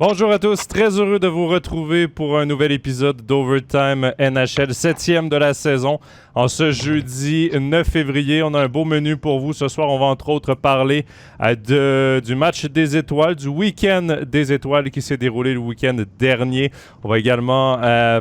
Bonjour à tous, très heureux de vous retrouver pour un nouvel épisode d'Overtime NHL, 7e de la saison. En ce jeudi 9 février, on a un beau menu pour vous. Ce soir, on va entre autres parler du match des étoiles, du week-end des étoiles qui s'est déroulé le week-end dernier. On va également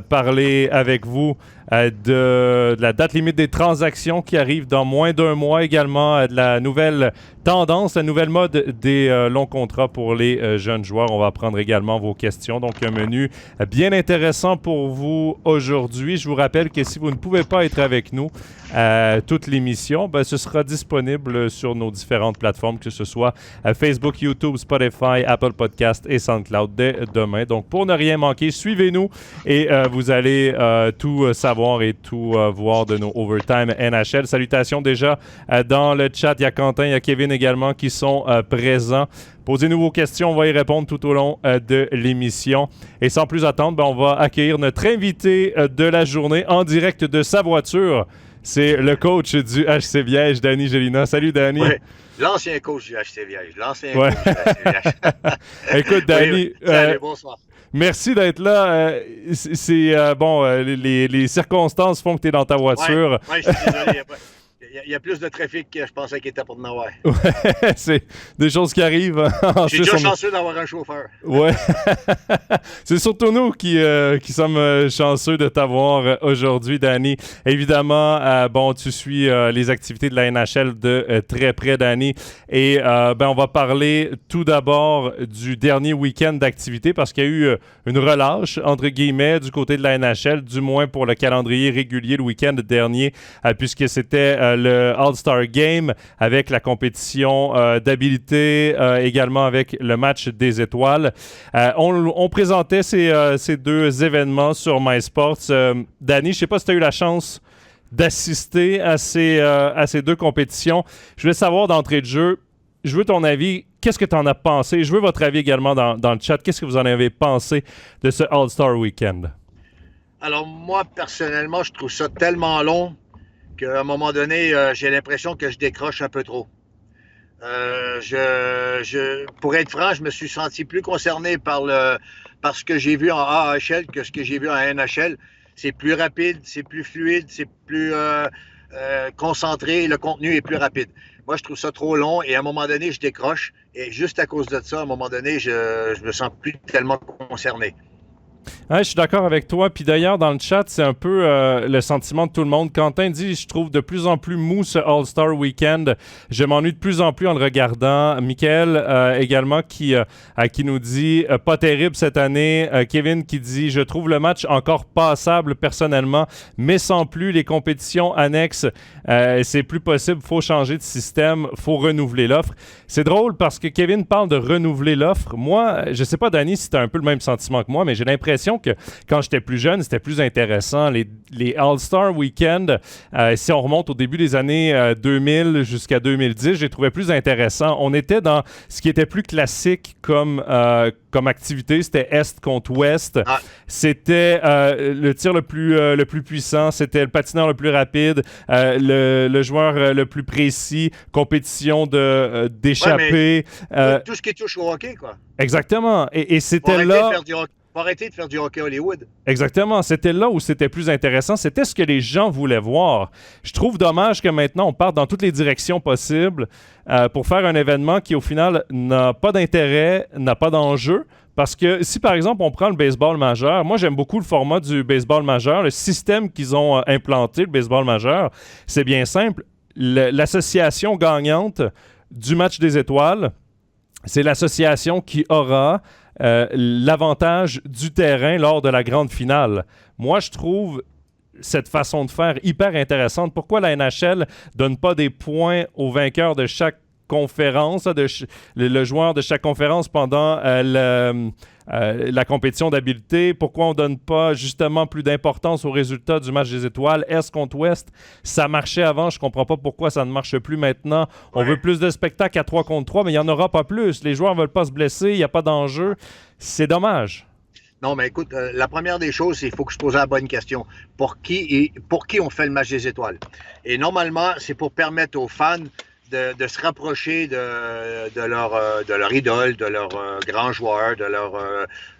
parler avec vous de la date limite des transactions qui arrive dans moins d'un mois, également de la nouvelle tendance, la nouvelle mode des longs contrats pour les jeunes joueurs. On va prendre également vos questions. Donc, un menu bien intéressant pour vous aujourd'hui. Je vous rappelle que si vous ne pouvez pas être avec nous toute l'émission, ce sera disponible sur nos différentes plateformes, que ce soit Facebook, YouTube, Spotify, Apple Podcast et SoundCloud dès demain. Donc, pour ne rien manquer, suivez-nous et vous allez tout savoir et tout voir de nos Overtime NHL. Salutations déjà dans le chat. Il y a Quentin, il y a Kevin également qui sont présents. Posez-nous vos questions, on va y répondre tout au long de l'émission. Et sans plus attendre, on va accueillir notre invité de la journée en direct de sa voiture. C'est le coach du HC Viège, Danny Gélina. Salut, Danny. Oui, l'ancien coach du HC Viège. Coach du HC Viège. Écoute, Danny... salut, bonsoir. Merci d'être là. Les circonstances font que tu es dans ta voiture. Oui, je suis désolé. Il y a plus de trafic que je pensais qu'il était pour en avoir. Ouais, c'est des choses qui arrivent. Je suis déjà chanceux d'avoir un chauffeur. Ouais. C'est surtout nous qui sommes chanceux de t'avoir aujourd'hui, Danny. Évidemment, tu suis les activités de la NHL de très près, Danny. Et on va parler tout d'abord du dernier week-end d'activité parce qu'il y a eu une relâche, entre guillemets, du côté de la NHL, du moins pour le calendrier régulier le week-end dernier, puisque c'était le All-Star Game avec la compétition d'habileté, également avec le match des étoiles. On présentait ces deux événements sur MySports. Danny, je ne sais pas si tu as eu la chance d'assister à ces deux compétitions. Je voulais savoir d'entrée de jeu, je veux ton avis. Qu'est-ce que tu en as pensé? Je veux votre avis également dans le chat. Qu'est-ce que vous en avez pensé de ce All-Star Weekend? Alors, moi, personnellement, je trouve ça tellement long qu'à un moment donné, j'ai l'impression que je décroche un peu trop. Pour être franc, je me suis senti plus concerné par ce que j'ai vu en AHL que ce que j'ai vu en NHL. C'est plus rapide, c'est plus fluide, c'est plus concentré, le contenu est plus rapide. Moi, je trouve ça trop long et à un moment donné, je décroche. Et juste à cause de ça, à un moment donné, je me sens plus tellement concerné. Ouais, je suis d'accord avec toi. Puis d'ailleurs, dans le chat, c'est un peu le sentiment de tout le monde. Quentin dit, je trouve de plus en plus mou ce All-Star Weekend. Je m'ennuie de plus en plus en le regardant. Michael également qui nous dit, pas terrible cette année. Kevin qui dit, je trouve le match encore passable personnellement, mais sans plus les compétitions annexes. C'est plus possible. Faut changer de système. Faut renouveler l'offre. C'est drôle parce que Kevin parle de renouveler l'offre. Moi, je sais pas, Danny, si tu as un peu le même sentiment que moi, mais j'ai l'impression que quand j'étais plus jeune, c'était plus intéressant. Les All-Star Weekend, si on remonte au début des années 2000 jusqu'à 2010, je les trouvais plus intéressants. On était dans ce qui était plus classique comme activité. C'était Est contre Ouest. Ah. C'était le tir le plus puissant. C'était le patineur le plus rapide. Le joueur le plus précis. Compétition d'échapper. Tout ce qui touche au hockey, quoi. Exactement. Et c'était là... Faut arrêter de faire du hockey Hollywood. Exactement. C'était là où c'était plus intéressant. C'était ce que les gens voulaient voir. Je trouve dommage que maintenant, on parte dans toutes les directions possibles pour faire un événement qui, au final, n'a pas d'intérêt, n'a pas d'enjeu. Parce que si, par exemple, on prend le baseball majeur, moi, j'aime beaucoup le format du baseball majeur. Le système qu'ils ont implanté, le baseball majeur, c'est bien simple. L'association gagnante du match des étoiles, c'est l'association qui aura l'avantage du terrain lors de la grande finale. Moi, je trouve cette façon de faire hyper intéressante. Pourquoi la NHL donne pas des points aux vainqueurs de chaque conférence, le joueur de chaque conférence pendant la compétition d'habileté? Pourquoi on ne donne pas justement plus d'importance aux résultats du match des étoiles? Est contre Ouest? Ça marchait avant, je ne comprends pas pourquoi ça ne marche plus maintenant. On veut plus de spectacles à 3 contre 3, mais il n'y en aura pas plus. Les joueurs ne veulent pas se blesser, il n'y a pas d'enjeu. C'est dommage. Non, mais écoute, la première des choses, c'est qu'il faut que je pose la bonne question. Pour qui on fait le match des étoiles? Et normalement, c'est pour permettre aux fans de se rapprocher de leur idole, de leur grand joueur, de leur...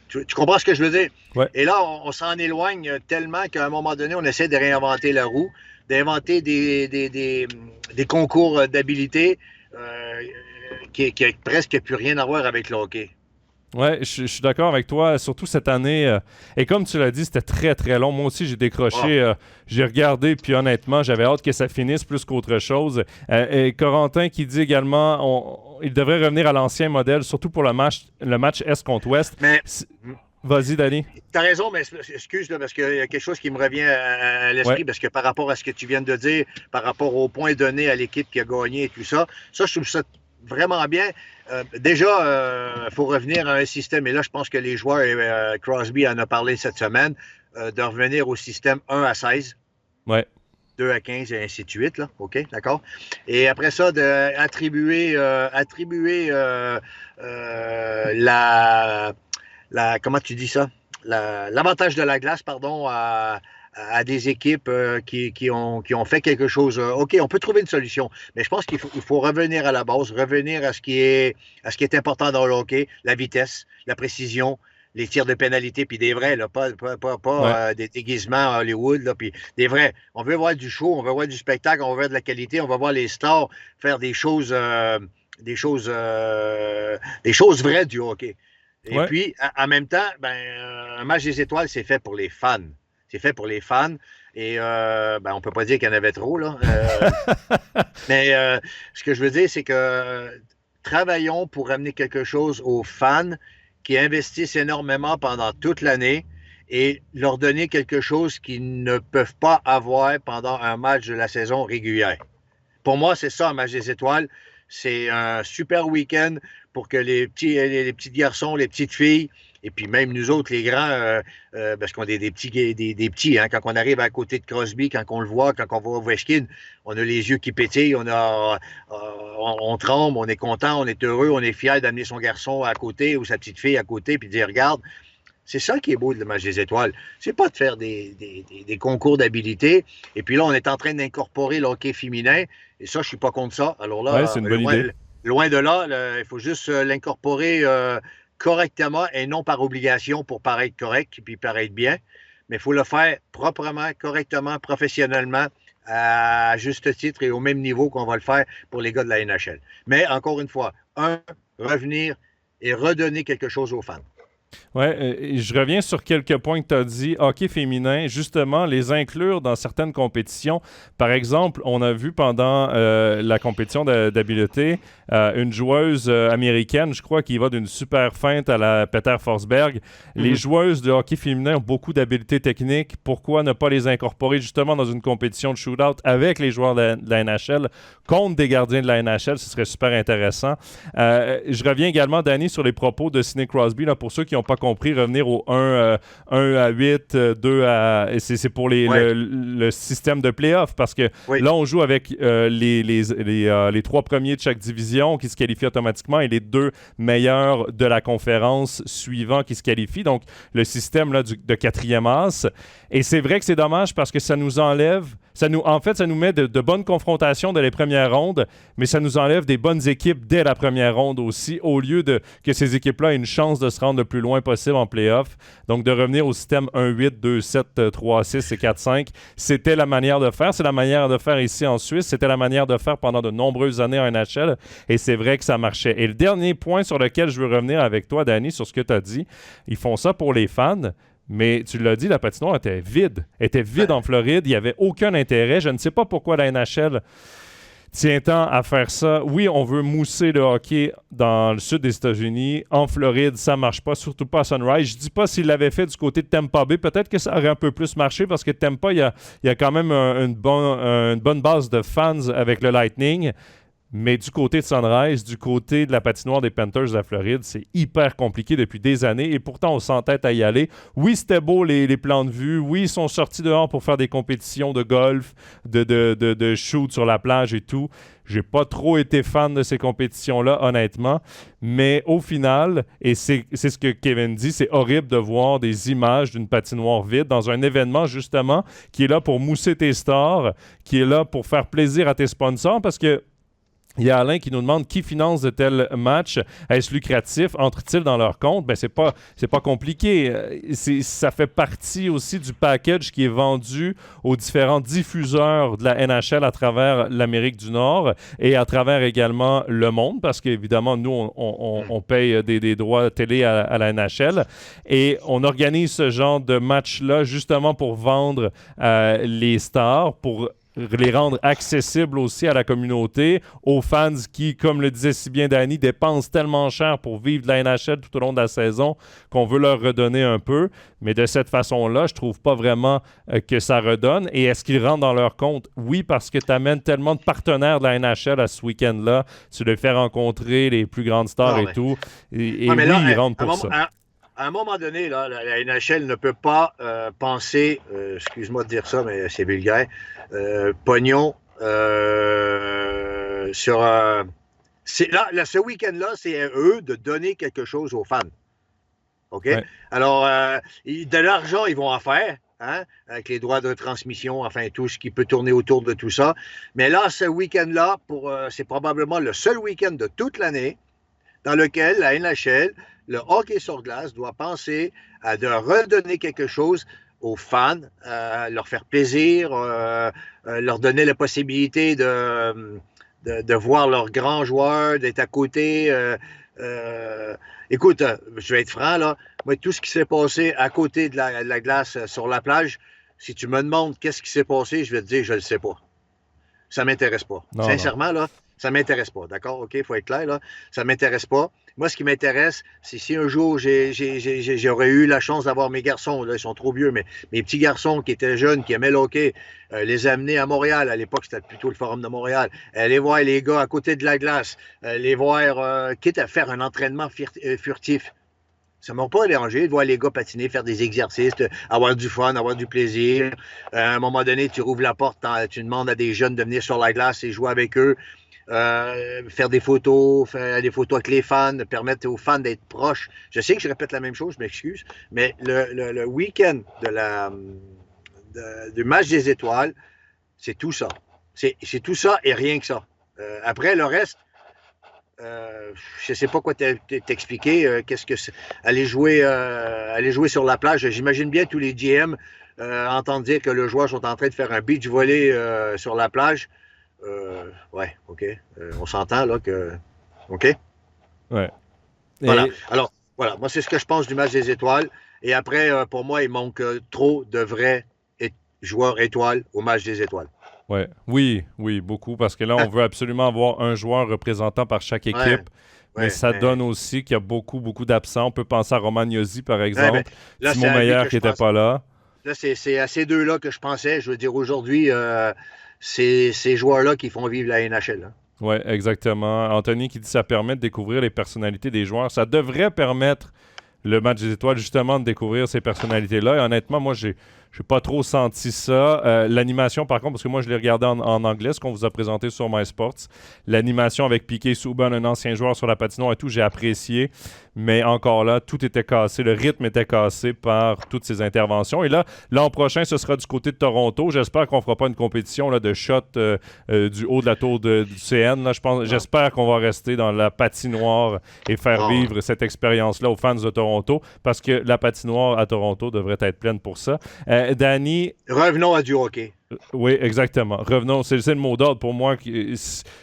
tu comprends ce que je veux dire? Ouais. Et là, on s'en éloigne tellement qu'à un moment donné, on essaie de réinventer la roue, d'inventer des concours d'habileté qui a presque plus rien à voir avec le hockey. Ouais, je suis d'accord avec toi, surtout cette année. Et comme tu l'as dit, c'était très, très long. Moi aussi, j'ai décroché, j'ai regardé, puis honnêtement, j'avais hâte que ça finisse plus qu'autre chose. Et Corentin qui dit également, il devrait revenir à l'ancien modèle, surtout pour le match Est contre Ouest. Mais... Vas-y, Danny. T'as raison, mais excuse, là, parce qu'il y a quelque chose qui me revient à l'esprit, parce que par rapport à ce que tu viens de dire, par rapport aux points donnés à l'équipe qui a gagné et tout ça, je trouve ça vraiment bien. Déjà, il faut revenir à un système, et là, je pense que les joueurs, Crosby en a parlé cette semaine, de revenir au système 1 à 16. Ouais. 2 à 15 et ainsi de suite, là. OK, d'accord? Et après ça, d'attribuer comment tu dis ça? L'avantage de la glace, pardon, à des équipes qui ont fait quelque chose. OK, on peut trouver une solution, mais je pense qu'il faut revenir à la base, revenir à ce qui est important dans le hockey, la vitesse, la précision, les tirs de pénalité, puis des vrais, là, pas des déguisements à Hollywood, là, puis des vrais. On veut voir du show, on veut voir du spectacle, on veut voir de la qualité, on va voir les stars faire des choses vraies du hockey. Et puis, en même temps, un match des étoiles, c'est fait pour les fans. C'est fait pour les fans. Et on ne peut pas dire qu'il y en avait trop, là. Mais ce que je veux dire, c'est que travaillons pour amener quelque chose aux fans qui investissent énormément pendant toute l'année et leur donner quelque chose qu'ils ne peuvent pas avoir pendant un match de la saison régulière. Pour moi, c'est ça, un match des étoiles. C'est un super week-end pour que les petits garçons, les petites filles, et puis même nous autres, les grands, parce qu'on est des petits, hein, quand on arrive à côté de Crosby, quand on le voit, quand on voit Ovechkin, on a les yeux qui pétillent, on tremble, on est content, on est heureux, on est fier d'amener son garçon à côté ou sa petite fille à côté, puis de dire, regarde, c'est ça qui est beau de le match des étoiles. C'est pas de faire des concours d'habileté. Et puis là, on est en train d'incorporer le hockey féminin. Et ça, je suis pas contre ça. Alors là, c'est une bonne idée. Loin de là, il faut juste l'incorporer correctement et non par obligation pour paraître correct et puis paraître bien. Mais il faut le faire proprement, correctement, professionnellement, à juste titre et au même niveau qu'on va le faire pour les gars de la NHL. Mais encore une fois, revenir et redonner quelque chose aux fans. Ouais, je reviens sur quelques points que tu as dit. Hockey féminin, justement, les inclure dans certaines compétitions. Par exemple, on a vu pendant la compétition d'habileté une joueuse américaine, je crois, qui va d'une super feinte à la Peter Forsberg. Mm-hmm. Les joueuses de hockey féminin ont beaucoup d'habiletés techniques. Pourquoi ne pas les incorporer justement dans une compétition de shootout avec les joueurs de la NHL contre des gardiens de la NHL? Ce serait super intéressant. Je reviens également, Danny, sur les propos de Sidney Crosby, là, pour ceux qui n'ont pas compris, revenir au 1 à 8, 2 à... C'est pour le système de play-off, parce que là, on joue avec les 3 premiers de chaque division qui se qualifient automatiquement et les 2 meilleurs de la conférence suivant qui se qualifient. Donc, le système là, de 4e as. Et c'est vrai que c'est dommage parce que ça nous enlève... ça nous met de bonnes confrontations dès les premières rondes, mais ça nous enlève des bonnes équipes dès la première ronde aussi, au lieu de que ces équipes-là aient une chance de se rendre le plus loin possible en play-off. Donc, de revenir au système 1-8, 2-7, 3-6 et 4-5, c'était la manière de faire. C'est la manière de faire ici en Suisse. C'était la manière de faire pendant de nombreuses années en NHL, et c'est vrai que ça marchait. Et le dernier point sur lequel je veux revenir avec toi, Danny, sur ce que tu as dit, ils font ça pour les fans. Mais tu l'as dit, la patinoire était vide. Elle était vide en Floride. Il n'y avait aucun intérêt. Je ne sais pas pourquoi la NHL tient tant à faire ça. Oui, on veut mousser le hockey dans le sud des États-Unis. En Floride, ça ne marche pas, surtout pas à Sunrise. Je ne dis pas s'il l'avait fait du côté de Tampa Bay. Peut-être que ça aurait un peu plus marché parce que Tampa, il y a quand même une bonne base de fans avec le Lightning. Mais du côté de Sunrise, du côté de la patinoire des Panthers de la Floride, c'est hyper compliqué depuis des années et pourtant on s'entête à y aller. Oui, c'était beau les plans de vue. Oui, ils sont sortis dehors pour faire des compétitions de golf, de shoot sur la plage et tout. J'ai pas trop été fan de ces compétitions-là, honnêtement. Mais au final, et c'est ce que Kevin dit, c'est horrible de voir des images d'une patinoire vide dans un événement, justement, qui est là pour mousser tes stars, qui est là pour faire plaisir à tes sponsors parce que Il y a Alain qui nous demande qui finance de tels matchs. Est-ce lucratif? Entre-t-il dans leur compte? Ben, c'est pas compliqué. Ça fait partie aussi du package qui est vendu aux différents diffuseurs de la NHL à travers l'Amérique du Nord et à travers également le monde, parce qu'évidemment, nous, on paye des droits télé à la NHL. Et on organise ce genre de match-là justement pour vendre les stars, pour les rendre accessibles aussi à la communauté, aux fans qui, comme le disait si bien Danny, dépensent tellement cher pour vivre de la NHL tout au long de la saison qu'on veut leur redonner un peu. Mais de cette façon-là, je trouve pas vraiment que ça redonne. Et est-ce qu'ils rentrent dans leur compte? Oui, parce que tu amènes tellement de partenaires de la NHL à ce week-end-là. Tu les fais rencontrer les plus grandes stars tout. Et oui, là, ils rentrent pour ça. À un moment donné, là, la NHL ne peut pas penser, excuse-moi de dire ça, mais c'est vulgaire, pognon sur... là, ce week-end-là, c'est à eux de donner quelque chose aux fans. OK? Ouais. Alors, de l'argent, ils vont en faire, hein, avec les droits de transmission, enfin, tout ce qui peut tourner autour de tout ça. Mais là, ce week-end-là, c'est probablement le seul week-end de toute l'année dans lequel la NHL, le hockey sur glace, doit penser à de redonner quelque chose aux fans, leur faire plaisir, leur donner la possibilité de voir leurs grands joueurs, d'être à côté. Écoute, je vais être franc, là. Moi, tout ce qui s'est passé à côté de la glace sur la plage, si tu me demandes qu'est-ce qui s'est passé, je vais te dire, je ne le sais pas. Ça ne m'intéresse pas. Non, Sincèrement, là, ça ne m'intéresse pas. D'accord? OK, il faut être clair, là. Ça ne m'intéresse pas. Moi, ce qui m'intéresse, c'est si un jour j'aurais eu la chance d'avoir mes garçons, là, ils sont trop vieux, mais mes petits garçons qui étaient jeunes, qui aimaient le hockey, les amener à Montréal. À l'époque, c'était plutôt le Forum de Montréal. Aller voir les gars à côté de la glace, les voir, quitte à faire un entraînement furtif. Ça ne m'a pas dérangé de voir les gars patiner, faire des exercices, avoir du fun, avoir du plaisir. À un moment donné, tu rouvres la porte, tu demandes à des jeunes de venir sur la glace et jouer avec eux. Faire des photos avec les fans, permettre aux fans d'être proches. Je sais que je répète la même chose, je m'excuse, mais le week-end du match des étoiles, c'est tout ça. C'est tout ça et rien que ça. Après, le reste, je ne sais pas quoi t'expliquer. Qu'est-ce que c'est? Aller jouer sur la plage. J'imagine bien tous les GM entendre dire que les joueurs sont en train de faire un beach volley sur la plage. Ouais, OK. On s'entend là que. OK? Ouais. Voilà. Alors, voilà. Moi, c'est ce que je pense du match des étoiles. Et après, pour moi, il manque trop de vrais joueurs étoiles au match des étoiles. Ouais. Oui, beaucoup, parce que là, on veut absolument avoir un joueur représentant par chaque équipe. Mais ça donne aussi qu'il y a beaucoup d'absents. On peut penser à Romagnosi, par exemple. Simon Meyer qui n'était pas là. Là, c'est à ces deux-là que je pensais. Je veux dire, aujourd'hui, c'est ces joueurs-là qui font vivre la NHL. Hein. Oui, exactement. Anthony qui dit que ça permet de découvrir les personnalités des joueurs. Ça devrait permettre le match des étoiles, justement, de découvrir ces personnalités-là. Et honnêtement, moi, j'ai pas trop senti ça. L'animation, par contre, parce que moi, je l'ai regardé en anglais, ce qu'on vous a présenté sur MySports. L'animation avec Piquet Souban, un ancien joueur sur la patinoire et tout, j'ai apprécié. Mais encore là, tout était cassé. Le rythme était cassé par toutes ces interventions. Et là, l'an prochain, ce sera du côté de Toronto. J'espère qu'on ne fera pas une compétition là, de shot du haut de la tour du CN. Là, j'espère qu'on va rester dans la patinoire et faire vivre cette expérience-là aux fans de Toronto, parce que la patinoire à Toronto devrait être pleine pour ça. Danny... Revenons à du hockey. Oui, exactement. Revenons. C'est le mot d'ordre pour moi.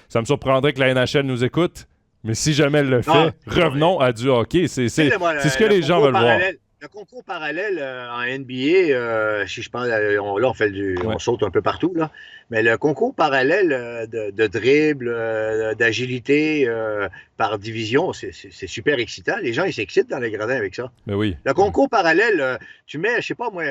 Ça me surprendrait que la NHL nous écoute. Mais si jamais elle le fait, revenons à du hockey. C'est ce que les gens veulent voir. Le concours parallèle en NBA, si je pense, là, on fait on saute un peu partout, là. Mais le concours parallèle de dribble, d'agilité par division, c'est super excitant. Les gens, ils s'excitent dans les gradins avec ça. Mais oui. Le concours parallèle, tu mets, je sais pas moi,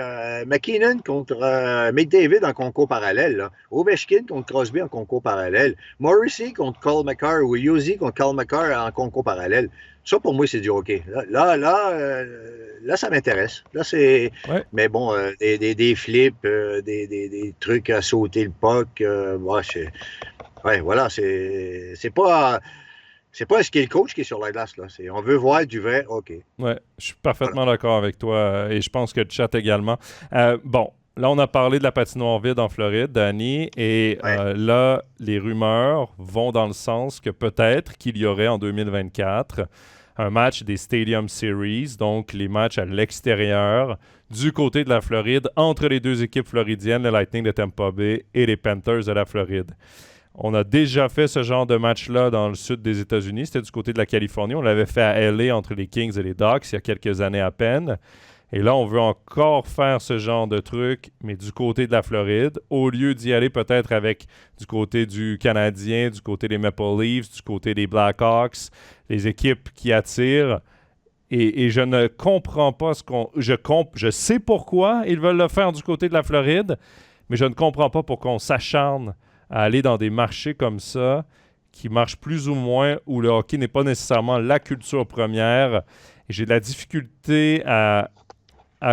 McKinnon contre McDavid en concours parallèle, là. Ovechkin contre Crosby en concours parallèle. Morrissey contre Cole Makar ou Josi contre Cole Makar en concours parallèle. Ça, pour moi, c'est du hockey. Là, ça m'intéresse. Là, c'est... Ouais. Mais bon, des flips, des trucs à sauter le puck, voilà, c'est pas... C'est pas un skill coach qui est sur la glace, là. On veut voir du vrai hockey. Ouais, je suis parfaitement d'accord avec toi et je pense que le chat également. Bon. là, on a parlé de la patinoire vide en Floride, Danny, et là, les rumeurs vont dans le sens que peut-être qu'il y aurait en 2024 un match des Stadium Series, donc les matchs à l'extérieur du côté de la Floride entre les deux équipes floridiennes, le Lightning de Tampa Bay et les Panthers de la Floride. On a déjà fait ce genre de match-là dans le sud des États-Unis. C'était du côté de la Californie. On l'avait fait à LA entre les Kings et les Ducks il y a quelques années à peine. Et là, on veut encore faire ce genre de truc, mais du côté de la Floride, au lieu d'y aller peut-être avec du côté du Canadien, du côté des Maple Leafs, du côté des Blackhawks, les équipes qui attirent. Et je ne comprends pas ce qu'on... Je sais pourquoi ils veulent le faire du côté de la Floride, mais je ne comprends pas pourquoi on s'acharne à aller dans des marchés comme ça, qui marchent plus ou moins, où le hockey n'est pas nécessairement la culture première. Et j'ai de la difficulté à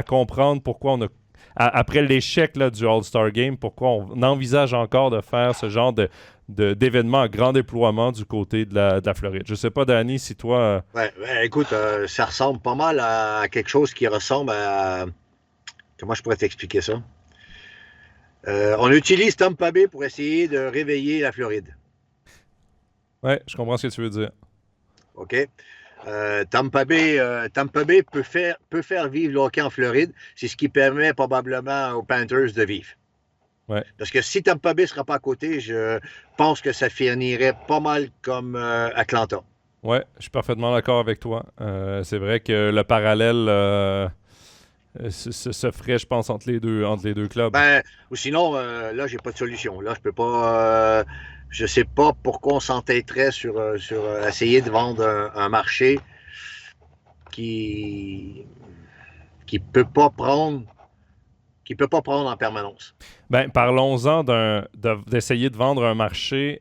comprendre pourquoi on a... Après l'échec là, du All-Star Game, pourquoi on envisage encore de faire ce genre d'événement à grand déploiement du côté de la Floride. Je sais pas, Danny, si toi... Écoute, ça ressemble pas mal à quelque chose qui ressemble à... Comment je pourrais t'expliquer ça? On utilise Tampa Bay pour essayer de réveiller la Floride. Oui, je comprends ce que tu veux dire. OK? Tampa Bay peut faire vivre le hockey en Floride. C'est ce qui permet probablement aux Panthers de vivre. Ouais. Parce que si Tampa Bay ne sera pas à côté, je pense que ça finirait pas mal comme Atlanta. Oui, je suis parfaitement d'accord avec toi. C'est vrai que le parallèle se ferait, je pense, entre les deux clubs. Ou sinon, là, j'ai pas de solution. Là, je peux pas... je sais pas pourquoi on s'entêterait sur essayer de vendre un marché qui peut pas prendre en permanence. Parlons-en d'essayer de vendre un marché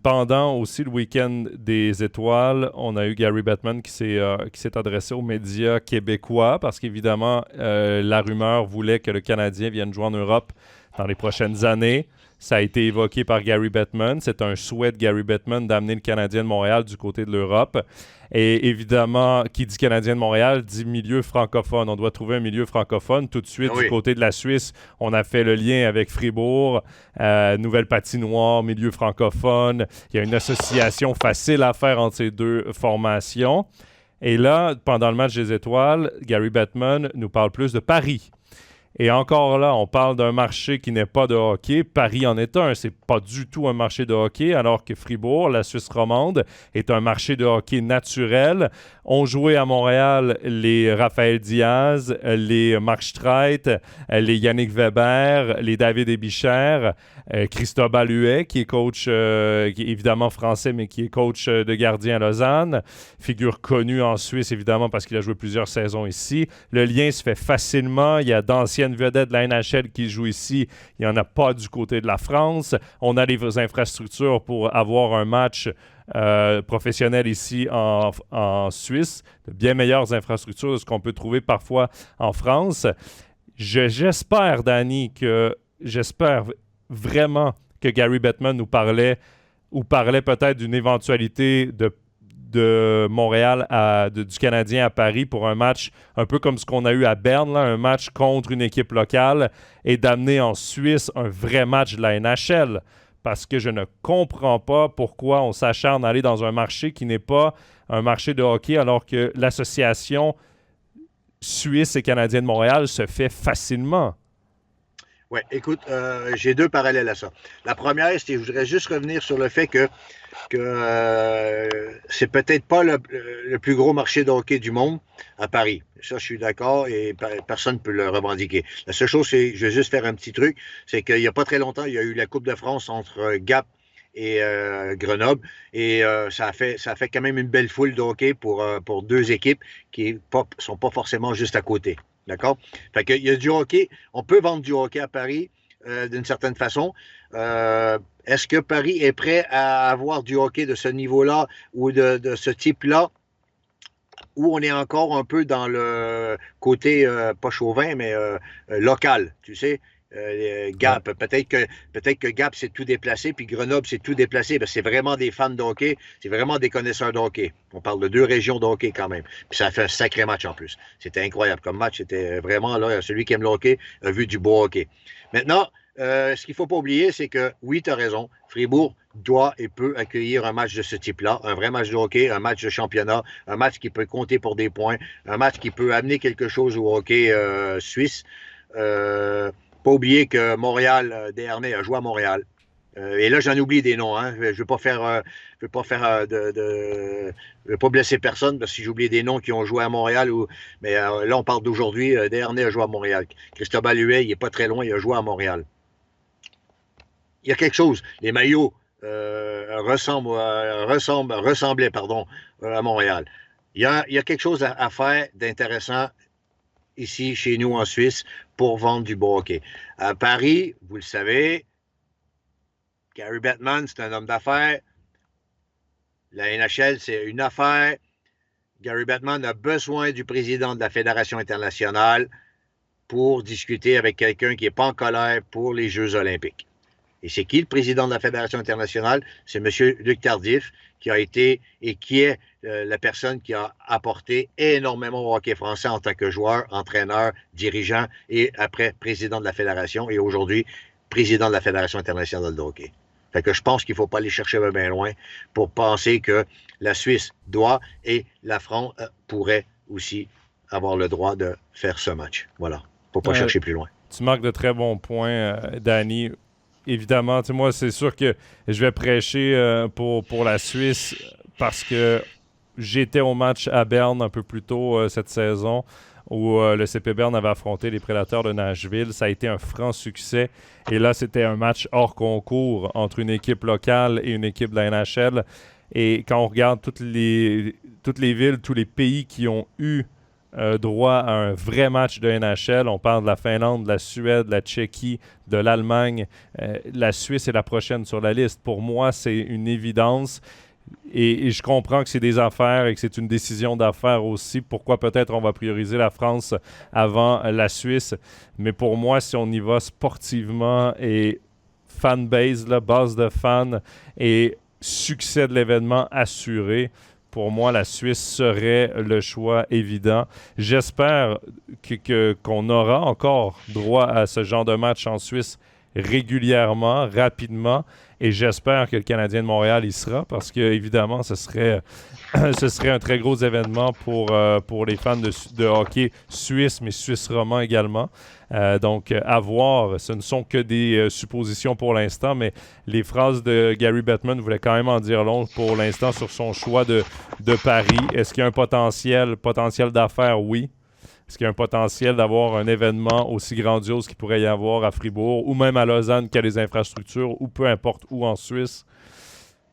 pendant aussi le week-end des étoiles. On a eu Gary Bettman qui s'est adressé aux médias québécois parce qu'évidemment, la rumeur voulait que le Canadien vienne jouer en Europe dans les prochaines années. Ça a été évoqué par Gary Bettman. C'est un souhait de Gary Bettman d'amener le Canadien de Montréal du côté de l'Europe. Et évidemment, qui dit Canadien de Montréal dit milieu francophone. On doit trouver un milieu francophone. Tout de suite, du côté de la Suisse, on a fait le lien avec Fribourg, nouvelle patinoire, milieu francophone. Il y a une association facile à faire entre ces deux formations. Et là, pendant le match des étoiles, Gary Bettman nous parle plus de Paris. Et encore là, on parle d'un marché qui n'est pas de hockey. Paris en est un. C'est pas du tout un marché de hockey, alors que Fribourg, la Suisse romande, est un marché de hockey naturel. On jouait à Montréal les Raphaël Diaz, les Mark Streit, les Yannick Weber, les David Ebichère, Cristobal Huet, qui est coach, qui est évidemment français, mais qui est coach de gardien à Lausanne. Figure connue en Suisse, évidemment, parce qu'il a joué plusieurs saisons ici. Le lien se fait facilement. Il y a d'anciennes vedettes de la NHL qui jouent ici. Il n'y en a pas du côté de la France. On a les infrastructures pour avoir un match professionnel ici en Suisse. De bien meilleures infrastructures de ce qu'on peut trouver parfois en France. J'espère, Danny, j'espère vraiment que Gary Bettman nous parlait peut-être d'une éventualité de Montréal du Canadien à Paris pour un match un peu comme ce qu'on a eu à Berne, là, un match contre une équipe locale, et d'amener en Suisse un vrai match de la NHL. Parce que je ne comprends pas pourquoi on s'acharne à aller dans un marché qui n'est pas un marché de hockey alors que l'association suisse et canadienne de Montréal se fait facilement. Oui, écoute, j'ai deux parallèles à ça. La première, c'est que je voudrais juste revenir sur le fait que c'est peut-être pas le plus gros marché de hockey du monde à Paris. Ça, je suis d'accord et personne ne peut le revendiquer. La seule chose, c'est, je vais juste faire un petit truc, c'est qu'il n'y a pas très longtemps, il y a eu la Coupe de France entre Gap et Grenoble et ça a fait quand même une belle foule de hockey pour deux équipes qui sont pas forcément juste à côté. D'accord? Fait qu'il y a du hockey. On peut vendre du hockey à Paris d'une certaine façon. Est-ce que Paris est prêt à avoir du hockey de ce niveau-là ou de ce type-là où on est encore un peu dans le côté, pas chauvin, mais local, tu sais? Gap. Peut-être que Gap s'est tout déplacé, puis Grenoble s'est tout déplacé. Parce que c'est vraiment des fans de hockey, c'est vraiment des connaisseurs de hockey. On parle de 2 régions de hockey quand même. Puis ça a fait un sacré match en plus. C'était incroyable comme match. C'était vraiment là, celui qui aime le hockey a vu du beau hockey. Maintenant, ce qu'il ne faut pas oublier, c'est que oui, tu as raison. Fribourg doit et peut accueillir un match de ce type-là, un vrai match de hockey, un match de championnat, un match qui peut compter pour des points, un match qui peut amener quelque chose au hockey suisse. Pas oublier que Montréal, Desharnais, a joué à Montréal. Et là, j'en oublie des noms. Hein. Je ne veux pas blesser personne parce que si j'oublie des noms qui ont joué à Montréal. Mais là, on parle d'aujourd'hui. Desharnais a joué à Montréal. Cristobal Huet, il n'est pas très loin, il a joué à Montréal. Il y a quelque chose. Les maillots ressemblaient à Montréal. Il y a quelque chose à faire d'intéressant ici, chez nous, en Suisse, pour vendre du beau hockey. À Paris, vous le savez, Gary Bettman, c'est un homme d'affaires. La NHL, c'est une affaire. Gary Bettman a besoin du président de la Fédération internationale pour discuter avec quelqu'un qui n'est pas en colère pour les Jeux olympiques. Et c'est qui le président de la Fédération internationale? C'est M. Luc Tardif, qui a été et qui est la personne qui a apporté énormément au hockey français en tant que joueur, entraîneur, dirigeant et après président de la Fédération et aujourd'hui président de la Fédération internationale de hockey. Fait que je pense qu'il ne faut pas aller chercher bien loin pour penser que la Suisse doit et la France pourrait aussi avoir le droit de faire ce match. Voilà. Il ne faut pas chercher plus loin. Tu marques de très bons points, Danny. Évidemment, moi, c'est sûr que je vais prêcher pour la Suisse parce que j'étais au match à Berne un peu plus tôt cette saison où le CP Berne avait affronté les Prédateurs de Nashville. Ça a été un franc succès. Et là, c'était un match hors concours entre une équipe locale et une équipe de la NHL. Et quand on regarde toutes les villes, tous les pays qui ont eu droit à un vrai match de NHL. On parle de la Finlande, de la Suède, de la Tchéquie, de l'Allemagne. La Suisse est la prochaine sur la liste. Pour moi, c'est une évidence. Et je comprends que c'est des affaires et que c'est une décision d'affaires aussi. Pourquoi peut-être on va prioriser la France avant la Suisse. Mais pour moi, si on y va sportivement et fanbase, base de fans et succès de l'événement assuré, pour moi, la Suisse serait le choix évident. J'espère qu'on aura encore droit à ce genre de match en Suisse régulièrement, rapidement. Et j'espère que le Canadien de Montréal y sera parce que, évidemment, ce serait un très gros événement pour les fans de hockey suisse, mais suisse-roman également. Donc, à voir. Ce ne sont que des suppositions pour l'instant, mais les phrases de Gary Bettman voulaient quand même en dire long pour l'instant sur son choix de Paris. Est-ce qu'il y a un potentiel d'affaires? Oui. Est-ce qu'il y a un potentiel d'avoir un événement aussi grandiose qu'il pourrait y avoir à Fribourg ou même à Lausanne qui a les infrastructures ou peu importe où en Suisse?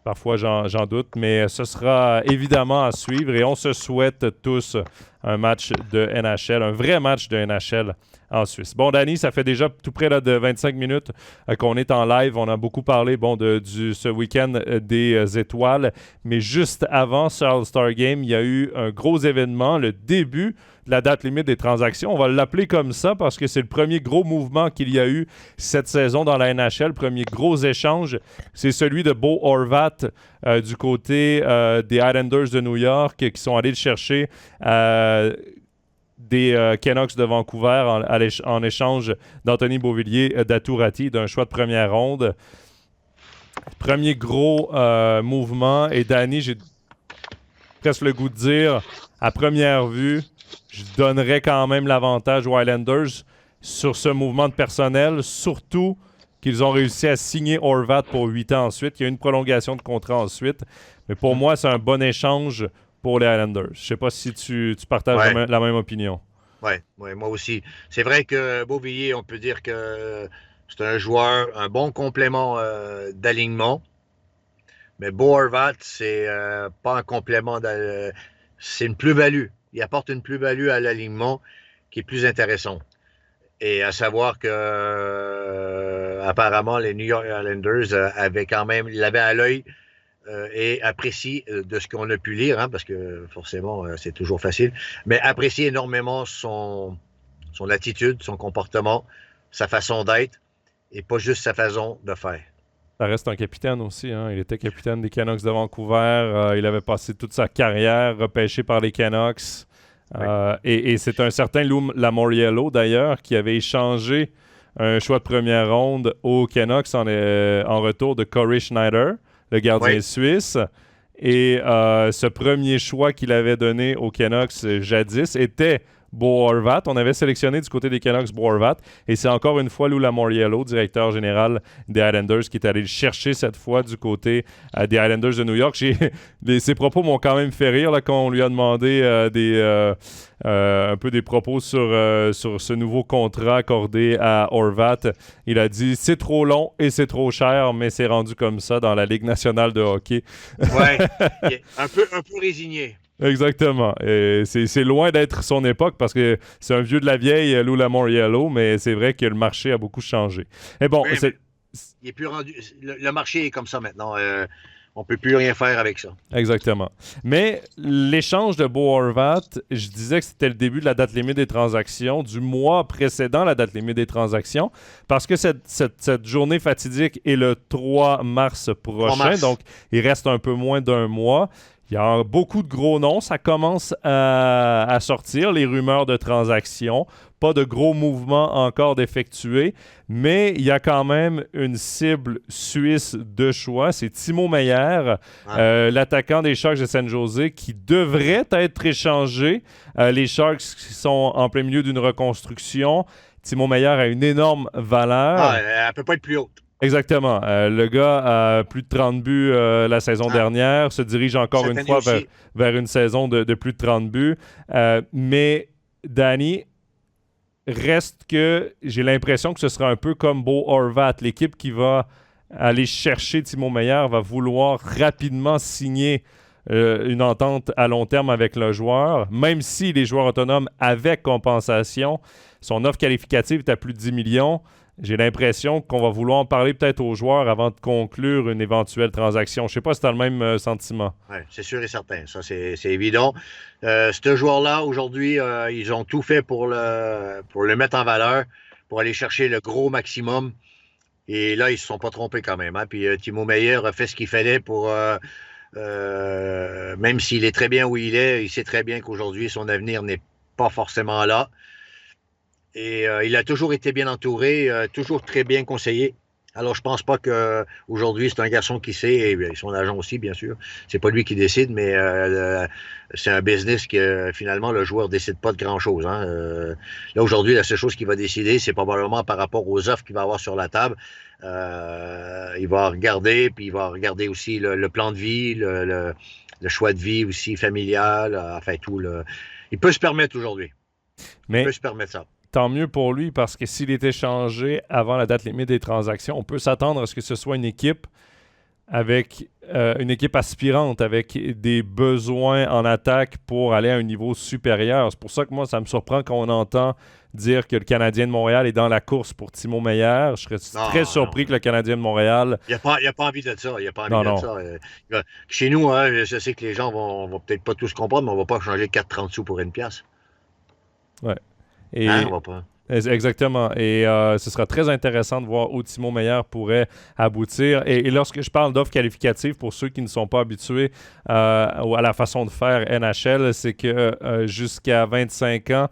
Parfois, j'en doute, mais ce sera évidemment à suivre et on se souhaite tous un match de NHL, un vrai match de NHL en Suisse. Bon, Danny, ça fait déjà tout près de 25 minutes qu'on est en live. On a beaucoup parlé ce week-end des étoiles, mais juste avant ce All-Star Game, il y a eu un gros événement, le début de la date limite des transactions. On va l'appeler comme ça parce que c'est le premier gros mouvement qu'il y a eu cette saison dans la NHL. Le premier gros échange, c'est celui de Bo Horvat du côté des Islanders de New York qui sont allés le chercher des Canucks de Vancouver en échange d'Anthony Beauvillier d'Atourati d'un choix de première ronde. Premier gros mouvement. Et Danny, j'ai presque le goût de dire, à première vue, je donnerais quand même l'avantage aux Islanders sur ce mouvement de personnel, surtout qu'ils ont réussi à signer Horvat pour 8 ans ensuite. Il y a une prolongation de contrat ensuite. Mais pour moi, c'est un bon échange pour les Islanders. Je ne sais pas si tu partages la même opinion. Oui, moi aussi. C'est vrai que Beauvillier, on peut dire que c'est un joueur, un bon complément d'alignement. Mais Bo Horvat, c'est pas un complément, c'est une plus-value. Il apporte une plus-value à l'alignement qui est plus intéressante. Et à savoir que apparemment, les New York Islanders l'avaient à l'œil et apprécient de ce qu'on a pu lire, parce que forcément, c'est toujours facile, mais apprécient énormément son attitude, son comportement, sa façon d'être et pas juste sa façon de faire. Ça reste un capitaine aussi, hein. Il était capitaine des Canucks de Vancouver. Il avait passé toute sa carrière repêché par les Canucks. Et c'est un certain Lou Lamoriello, d'ailleurs, qui avait échangé un choix de première ronde aux Canucks en retour de Corey Schneider, le gardien suisse. Et ce premier choix qu'il avait donné aux Canucks jadis était Bo Horvat. On avait sélectionné du côté des Canucks Bo Horvat. Et c'est encore une fois Lou Lamoriello, directeur général des Islanders, qui est allé le chercher cette fois du côté des Islanders de New York. Ses propos m'ont quand même fait rire là, quand on lui a demandé un peu des propos sur ce nouveau contrat accordé à Horvat. Il a dit « C'est trop long et c'est trop cher, mais c'est rendu comme ça dans la Ligue nationale de hockey. » Ouais, un peu résigné. Exactement. C'est loin d'être son époque parce que c'est un vieux de la vieille, Lou Lamoriello, mais c'est vrai que le marché a beaucoup changé. Et bon, oui, il est plus rendu. Le marché est comme ça maintenant. On ne peut plus rien faire avec ça. Exactement. Mais l'échange de Bo Horvat, je disais que c'était le début de la date limite des transactions, du mois précédant la date limite des transactions, parce que cette journée fatidique est le 3 mars prochain, donc il reste un peu moins d'un mois. Il y a beaucoup de gros noms. Ça commence à sortir, les rumeurs de transactions. Pas de gros mouvements encore d'effectuer, mais il y a quand même une cible suisse de choix. C'est Timo Meier, l'attaquant des Sharks de San Jose, qui devrait être échangé. Les Sharks sont en plein milieu d'une reconstruction. Timo Meier a une énorme valeur. Elle ne peut pas être plus haute. Exactement. Le gars a plus de 30 buts la saison dernière, se dirige encore une fois vers une saison de plus de 30 buts. Mais, Danny, reste que j'ai l'impression que ce sera un peu comme Bo Horvat. L'équipe qui va aller chercher Timo Meier va vouloir rapidement signer une entente à long terme avec le joueur, même si les joueurs autonomes avec compensation, son offre qualificative est à plus de 10 millions. J'ai l'impression qu'on va vouloir en parler peut-être aux joueurs avant de conclure une éventuelle transaction. Je ne sais pas si tu as le même sentiment. Oui, c'est sûr et certain. Ça, c'est évident. Ce joueur-là, aujourd'hui, ils ont tout fait pour le mettre en valeur, pour aller chercher le gros maximum. Et là, ils ne se sont pas trompés quand même. Hein? Puis Timo Meier a fait ce qu'il fallait pour... même s'il est très bien où il est, il sait très bien qu'aujourd'hui, son avenir n'est pas forcément là. Et il a toujours été bien entouré, toujours très bien conseillé. Alors, je pense pas qu'aujourd'hui, c'est un garçon qui sait, et son agent aussi, bien sûr. C'est pas lui qui décide, mais c'est un business que finalement, le joueur décide pas de grand-chose. Hein. Là, aujourd'hui, la seule chose qu'il va décider, c'est probablement par rapport aux offres qu'il va avoir sur la table. Il va regarder, puis il va regarder aussi le plan de vie, le choix de vie aussi familial, enfin tout. Il peut se permettre aujourd'hui. Il peut se permettre ça. Tant mieux pour lui, parce que s'il est échangé avant la date limite des transactions, on peut s'attendre à ce que ce soit une équipe avec une équipe aspirante, avec des besoins en attaque pour aller à un niveau supérieur. C'est pour ça que moi, ça me surprend quand on entend dire que le Canadien de Montréal est dans la course pour Timo Meier. Je serais très surpris que le Canadien de Montréal... Il n'a pas envie de ça. Il a pas envie de ça. Chez nous, hein, je sais que les gens vont peut-être pas tous comprendre, mais on ne va pas changer 4,30 sous pour une pièce. Ouais. Et on va pas. Exactement. Et ce sera très intéressant de voir où Timo Meier pourrait aboutir. Et lorsque je parle d'offres qualificatives, pour ceux qui ne sont pas habitués à la façon de faire NHL, c'est que jusqu'à 25 ans,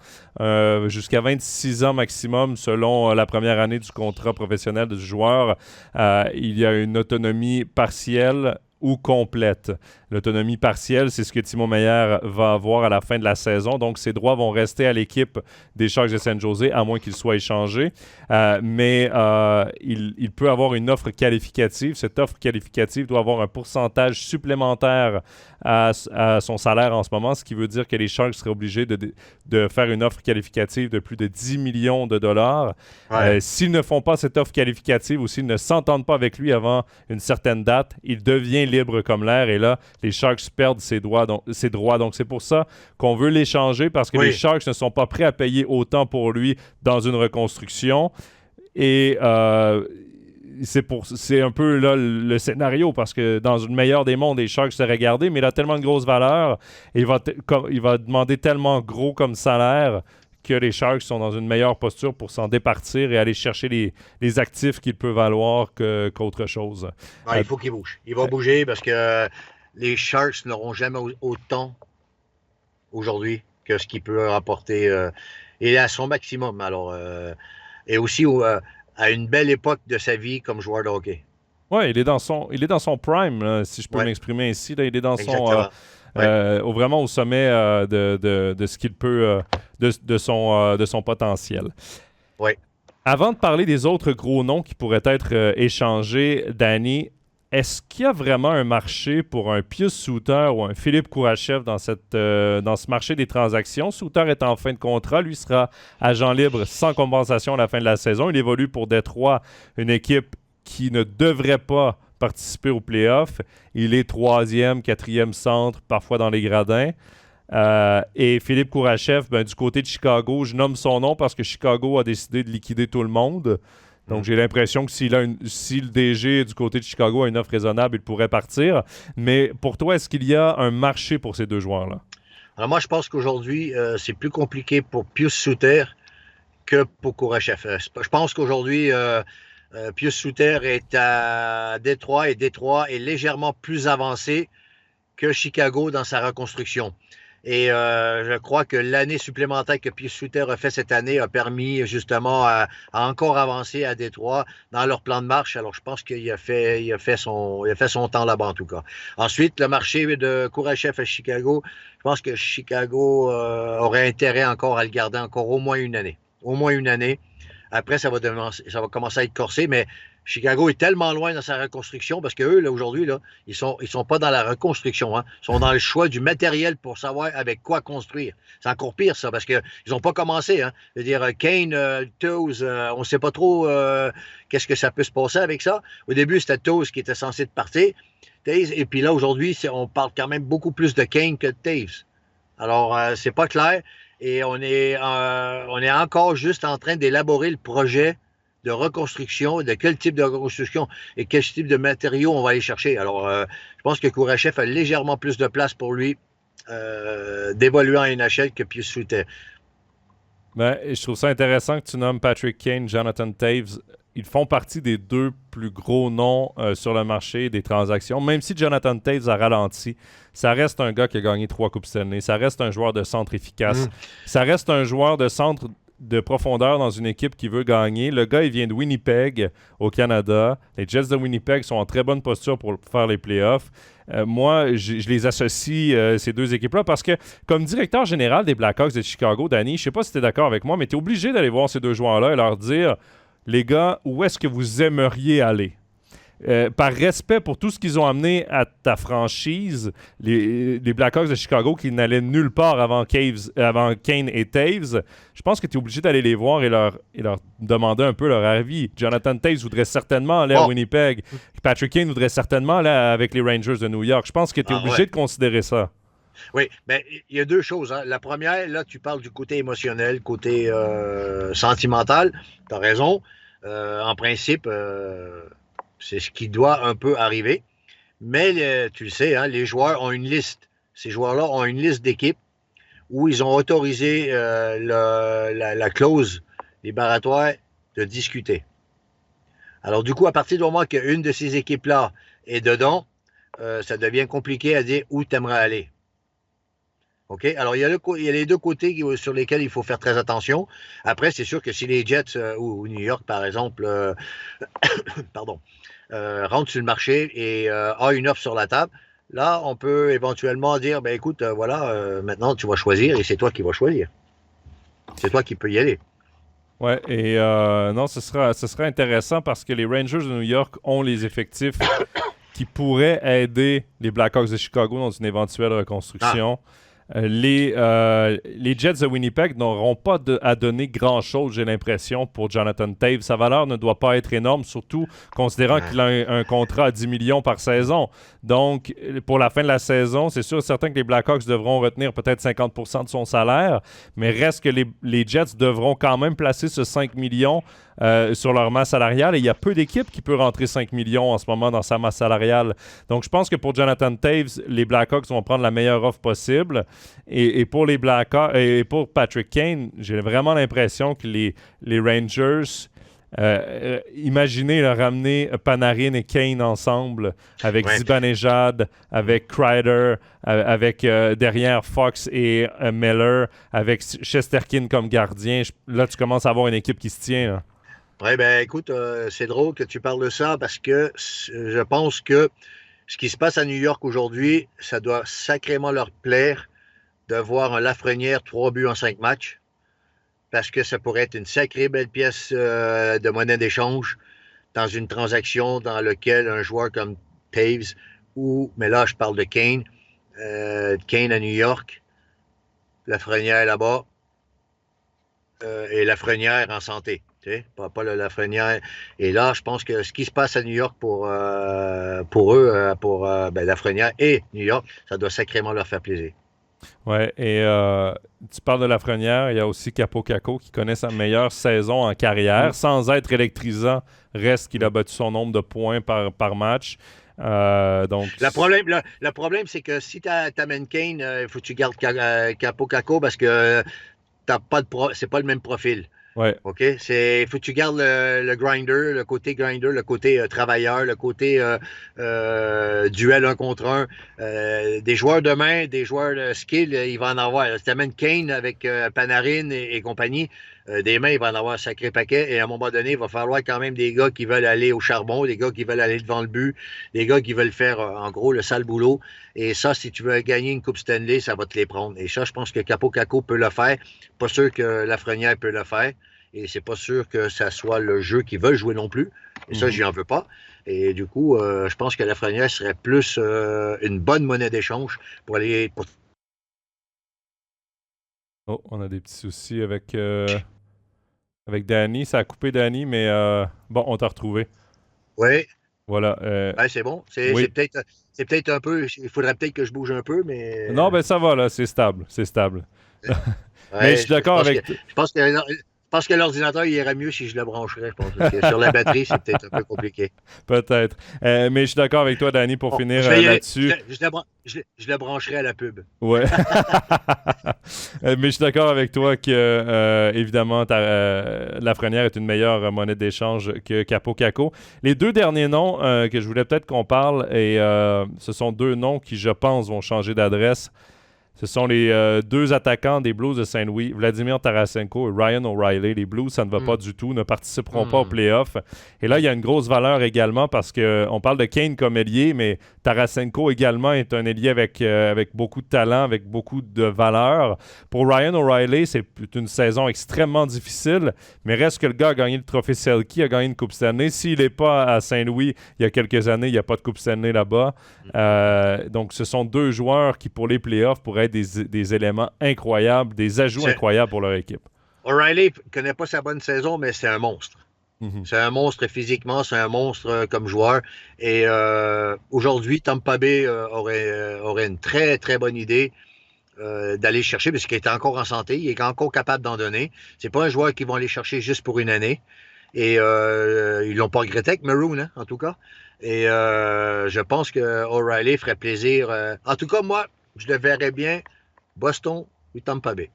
jusqu'à 26 ans maximum, selon la première année du contrat professionnel du joueur, il y a une autonomie partielle ou complète. L'autonomie partielle, c'est ce que Timo Meier va avoir à la fin de la saison. Donc, ses droits vont rester à l'équipe des Sharks de San Jose, à moins qu'il soit échangé. Mais il peut avoir une offre qualificative. Cette offre qualificative doit avoir un pourcentage supplémentaire à son salaire en ce moment, ce qui veut dire que les Sharks seraient obligés de faire une offre qualificative de plus de 10 millions de dollars. Ouais. S'ils ne font pas cette offre qualificative ou s'ils ne s'entendent pas avec lui avant une certaine date, il devient libre comme l'air. Et là, les Sharks perdent ses droits. Donc, c'est pour ça qu'on veut l'échanger, parce que les Sharks ne sont pas prêts à payer autant pour lui dans une reconstruction. Et c'est un peu là le scénario, parce que dans une meilleure des mondes, les Sharks seraient gardés, mais il a tellement de grosses valeurs et il va demander tellement gros comme salaire que les Sharks sont dans une meilleure posture pour s'en départir et aller chercher les actifs qu'il peut valoir qu'autre chose. Il faut qu'il bouge. Il va bouger parce que les Sharks n'auront jamais autant aujourd'hui que ce qu'il peut rapporter. Il est à son maximum. Alors, et aussi à une belle époque de sa vie comme joueur de hockey. Oui, il est dans son prime, là, si je peux m'exprimer ainsi. Là, il est dans vraiment au sommet de ce qu'il peut, de son potentiel. Oui. Avant de parler des autres gros noms qui pourraient être échangés, Danny, est-ce qu'il y a vraiment un marché pour un Pius Suter ou un Philippe Kourachev dans ce marché des transactions? Suter est en fin de contrat. Lui sera agent libre sans compensation à la fin de la saison. Il évolue pour Détroit, une équipe qui ne devrait pas participer aux playoffs. Il est 3e, 4e centre, parfois dans les gradins. Et Philippe Kourachev, du côté de Chicago, je nomme son nom parce que Chicago a décidé de liquider tout le monde. Donc, j'ai l'impression que si le DG du côté de Chicago a une offre raisonnable, il pourrait partir. Mais pour toi, est-ce qu'il y a un marché pour ces deux joueurs-là? Alors moi, je pense qu'aujourd'hui, c'est plus compliqué pour Pius Suter que pour Kourachev. Je pense qu'aujourd'hui, Pius Suter est à Détroit et Détroit est légèrement plus avancé que Chicago dans sa reconstruction. Et je crois que l'année supplémentaire que Pius Suter a fait cette année a permis justement à encore avancer à Détroit dans leur plan de marche. Alors, je pense qu'il a fait son temps là-bas, en tout cas. Ensuite, le marché de Kourachev à Chicago, je pense que Chicago aurait intérêt encore à le garder encore au moins une année. Au moins une année. Après, ça va commencer à être corsé, mais Chicago est tellement loin dans sa reconstruction parce qu'eux, là, aujourd'hui, là, ils sont pas dans la reconstruction, hein. Ils sont dans le choix du matériel pour savoir avec quoi construire. C'est encore pire, ça, parce qu'ils n'ont pas commencé, hein. Je veux dire, Kane, Toews, on ne sait pas trop qu'est-ce que ça peut se passer avec ça. Au début, c'était Toews qui était censé partir. Et puis là, aujourd'hui, on parle quand même beaucoup plus de Kane que de Toews. Alors, c'est pas clair. Et on est encore juste en train d'élaborer le projet de reconstruction, de quel type de reconstruction et quel type de matériaux on va aller chercher. Alors, je pense que Kourachev a légèrement plus de place pour lui d'évoluer en NHL que Pius Suter. Je trouve ça intéressant que tu nommes Patrick Kane, Jonathan Toews. Ils font partie des deux plus gros noms sur le marché des transactions. Même si Jonathan Toews a ralenti, ça reste un gars qui a gagné 3 Coupes Stanley. Ça reste un joueur de centre efficace. Ça reste un joueur de centre de profondeur dans une équipe qui veut gagner. Le gars, il vient de Winnipeg, au Canada. Les Jets de Winnipeg sont en très bonne posture pour faire les playoffs. Moi, je les associe, ces deux équipes-là, parce que comme directeur général des Blackhawks de Chicago, Danny, je ne sais pas si tu es d'accord avec moi, mais tu es obligé d'aller voir ces deux joueurs-là et leur dire, les gars, où est-ce que vous aimeriez aller? Par respect pour tout ce qu'ils ont amené à ta franchise, les Blackhawks de Chicago qui n'allaient nulle part avant Kane et Toews, je pense que tu es obligé d'aller les voir et leur demander un peu leur avis. Jonathan Toews voudrait certainement aller à Winnipeg. Patrick Kane voudrait certainement aller avec les Rangers de New York. Je pense que tu es obligé de considérer ça. Oui, mais il y a deux choses, hein. La première, là, tu parles du côté émotionnel, côté sentimental. Tu as raison. En principe, c'est ce qui doit un peu arriver. Mais tu le sais, hein, les joueurs ont une liste. Ces joueurs-là ont une liste d'équipes où ils ont autorisé la clause libératoire de discuter. Alors, du coup, à partir du moment qu'une de ces équipes-là est dedans, ça devient compliqué à dire où tu aimerais aller. OK? Alors, il y a les deux côtés sur lesquels il faut faire très attention. Après, c'est sûr que si les Jets ou New York, par exemple, rentre sur le marché et a une offre sur la table, là, on peut éventuellement dire, ben écoute, maintenant, tu vas choisir et c'est toi qui vas choisir. C'est toi qui peux y aller. Ouais, et non, ce sera intéressant parce que les Rangers de New York ont les effectifs qui pourraient aider les Blackhawks de Chicago dans une éventuelle reconstruction. Les Jets de Winnipeg n'auront pas à donner grand-chose, j'ai l'impression, pour Jonathan Toews. Sa valeur ne doit pas être énorme, surtout considérant qu'il a un contrat à 10 millions par saison. Donc, pour la fin de la saison, c'est sûr et certain que les Blackhawks devront retenir peut-être 50% de son salaire, mais reste que les Jets devront quand même placer ce 5 millions sur leur masse salariale. Et il y a peu d'équipes qui peuvent rentrer 5 millions en ce moment dans sa masse salariale. Donc, je pense que pour Jonathan Toews, les Blackhawks vont prendre la meilleure offre possible. Et pour les Blackhawks et pour Patrick Kane, j'ai vraiment l'impression que les Rangers, imaginez ramener Panarin et Kane ensemble avec Zibanejad, avec Kreider, avec derrière Fox et Miller, avec Shesterkin comme gardien. Là, tu commences à avoir une équipe qui se tient. Là. Oui, ben écoute, c'est drôle que tu parles de ça parce que je pense que ce qui se passe à New York aujourd'hui, ça doit sacrément leur plaire de voir un Lafrenière 3 buts en 5 matchs parce que ça pourrait être une sacrée belle pièce de monnaie d'échange dans une transaction dans laquelle un joueur comme Taves mais là je parle de Kane à New York, Lafrenière là-bas et Lafrenière en santé. Pas le Lafrenière. Et là, je pense que ce qui se passe à New York pour eux, Lafrenière et New York, ça doit sacrément leur faire plaisir. Ouais, et tu parles de Lafrenière, il y a aussi Capo Caco qui connaît sa meilleure saison en carrière, sans être électrisant, reste qu'il a battu son nombre de points par match. Donc... Le problème, c'est que si tu amènes Kane, il faut que tu gardes Capo Caco parce que c'est pas le même profil. Ouais. OK? Il faut que tu gardes le grinder, le côté travailleur, le côté duel 1 contre 1. Des joueurs de main, des joueurs de skill, il va en avoir. Si tu amènes Kane avec Panarin et compagnie, des mains, il va en avoir un sacré paquet. Et à un moment donné, il va falloir quand même des gars qui veulent aller au charbon, des gars qui veulent aller devant le but, des gars qui veulent faire, en gros, le sale boulot. Et ça, si tu veux gagner une Coupe Stanley, ça va te les prendre. Et ça, je pense que Capo Caco peut le faire. Pas sûr que Lafrenière peut le faire. Et c'est pas sûr que ça soit le jeu qu'ils veulent jouer non plus. Et ça, j'y en veux pas. Et du coup, je pense que Lafrenière serait plus une bonne monnaie d'échange pour aller... Oh, on a des petits soucis avec Danny. Ça a coupé Danny, mais bon, on t'a retrouvé. Oui. Voilà. C'est bon. C'est peut-être un peu... Il faudrait peut-être que je bouge un peu, mais... Non, ben ça va, là. C'est stable. Mais je suis d'accord avec... Je pense que l'ordinateur, il irait mieux si je le brancherais. Je pense que sur la batterie, c'est peut-être un peu compliqué. Peut-être. Mais je suis d'accord avec toi, Danny, pour finir là-dessus. Je le brancherai à la pub. Ouais. Mais je suis d'accord avec toi que, évidemment, Lafrenière est une meilleure monnaie d'échange que Capo Caco. Les deux derniers noms que je voulais peut-être qu'on parle, et ce sont deux noms qui, je pense, vont changer d'adresse. Ce sont les deux attaquants des Blues de Saint-Louis, Vladimir Tarasenko et Ryan O'Reilly. Les Blues, ça ne va pas du tout, ne participeront pas aux playoffs. Et là, il y a une grosse valeur également parce qu'on parle de Kane comme ailier, mais Tarasenko également est un ailier avec beaucoup de talent, avec beaucoup de valeur. Pour Ryan O'Reilly, c'est une saison extrêmement difficile, mais reste que le gars a gagné le trophée Selke, a gagné une Coupe Stanley. S'il n'est pas à Saint-Louis il y a quelques années, il n'y a pas de Coupe Stanley là-bas. Donc, ce sont deux joueurs qui, pour les playoffs, pourraient être des éléments incroyables, des ajouts incroyables pour leur équipe. O'Reilly ne connaît pas sa bonne saison, mais c'est un monstre. C'est un monstre physiquement, c'est un monstre comme joueur. Et aujourd'hui, Tampa Bay aurait une très, très bonne idée d'aller chercher, parce qu'il est encore en santé, il est encore capable d'en donner. C'est pas un joueur qui vont aller chercher juste pour une année. Et ils l'ont pas regretté avec Maroon, hein, en tout cas. Et je pense que O'Reilly ferait plaisir. En tout cas, moi, je le verrais bien Boston ou Tampa Bay.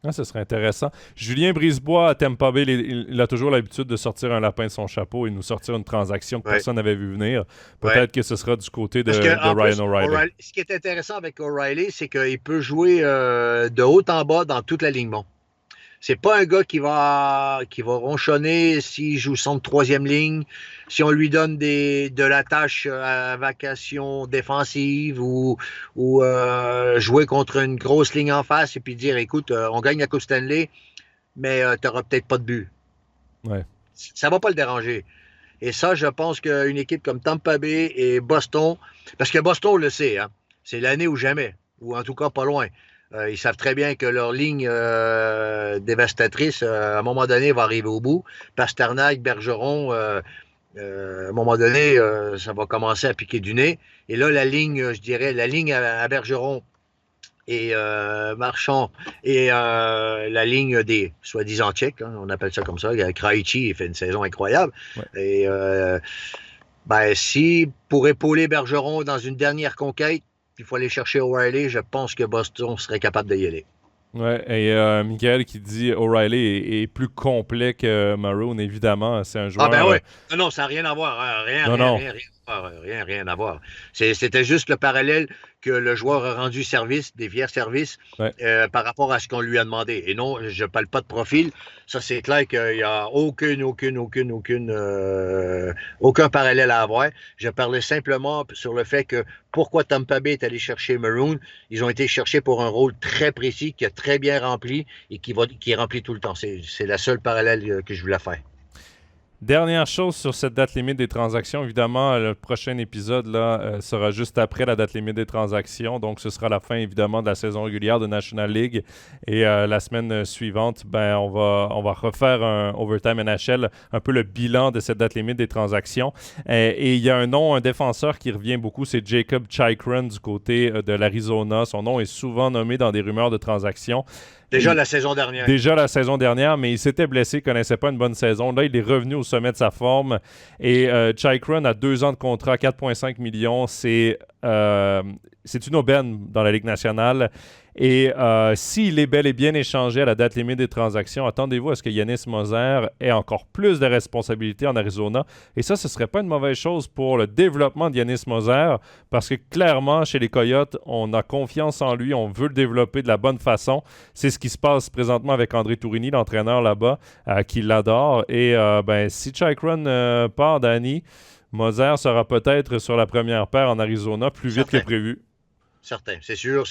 Ah, ce serait intéressant. Julien Brisebois à Tampa Bay, il a toujours l'habitude de sortir un lapin de son chapeau et nous sortir une transaction que personne n'avait vu venir. Peut-être que ce sera du côté de Ryan O'Reilly. Ce qui est intéressant avec O'Reilly, c'est qu'il peut jouer de haut en bas dans toute l'alignement. C'est pas un gars qui va ronchonner s'il joue son troisième ligne, si on lui donne de la tâche à vacation défensive ou jouer contre une grosse ligne en face et puis dire, écoute, on gagne la Coupe Stanley, mais tu n'auras peut-être pas de but. Ouais. Ça va pas le déranger. Et ça, je pense qu'une équipe comme Tampa Bay et Boston, parce que Boston le sait, hein, c'est l'année ou jamais, ou en tout cas pas loin. Ils savent très bien que leur ligne dévastatrice, à un moment donné, va arriver au bout. Pasternak, Bergeron, à un moment donné, ça va commencer à piquer du nez. Et là, la ligne, je dirais, la ligne à Bergeron et Marchand et la ligne des soi-disant tchèques, hein, on appelle ça comme ça. Krejci, il fait une saison incroyable. Ouais. Et si pour épauler Bergeron dans une dernière conquête, il faut aller chercher O'Reilly, je pense que Boston serait capable d'y aller. Ouais, et Michael qui dit O'Reilly est plus complet que Maroon, évidemment. C'est un Ah ben joueur. oui. Non, ça n'a rien à voir. Hein. Non, non. Rien à voir. C'était juste le parallèle que le joueur a rendu service, des fiers services, Ouais. par rapport à ce qu'on lui a demandé. Et non, je ne parle pas de profil. Ça, c'est clair qu'il n'y a aucun parallèle à avoir. Je parlais simplement sur le fait que pourquoi Tampa Bay est allé chercher Maroon. Ils ont été cherchés pour un rôle très précis, qui a très bien rempli et qui est rempli tout le temps. C'est la seule parallèle que je voulais faire. Dernière chose sur cette date limite des transactions, évidemment, le prochain épisode là, sera juste après la date limite des transactions, donc ce sera la fin évidemment de la saison régulière de National League et la semaine suivante, on va refaire un Overtime NHL, un peu le bilan de cette date limite des transactions. Et il y a un défenseur qui revient beaucoup, c'est Jacob Chychrun du côté de l'Arizona. Son nom est souvent nommé dans des rumeurs de transactions. Déjà la saison dernière. Déjà la saison dernière, mais il s'était blessé, il ne connaissait pas une bonne saison. Là, il est revenu au sommet de sa forme. Et Chychrun a 2 ans de contrat, 4,5 millions. C'est une aubaine dans la Ligue nationale. Et s'il est bel et bien échangé à la date limite des transactions, attendez-vous à ce que Yannis Moser ait encore plus de responsabilités en Arizona. Et ça, ce ne serait pas une mauvaise chose pour le développement de Yannis Moser, parce que clairement, chez les Coyotes, on a confiance en lui, on veut le développer de la bonne façon. C'est ce qui se passe présentement avec André Tourigny, l'entraîneur là-bas, qui l'adore. Et si Chychrun part, Danny, Moser sera peut-être sur la première paire en Arizona plus vite que prévu. Certain, c'est sûr.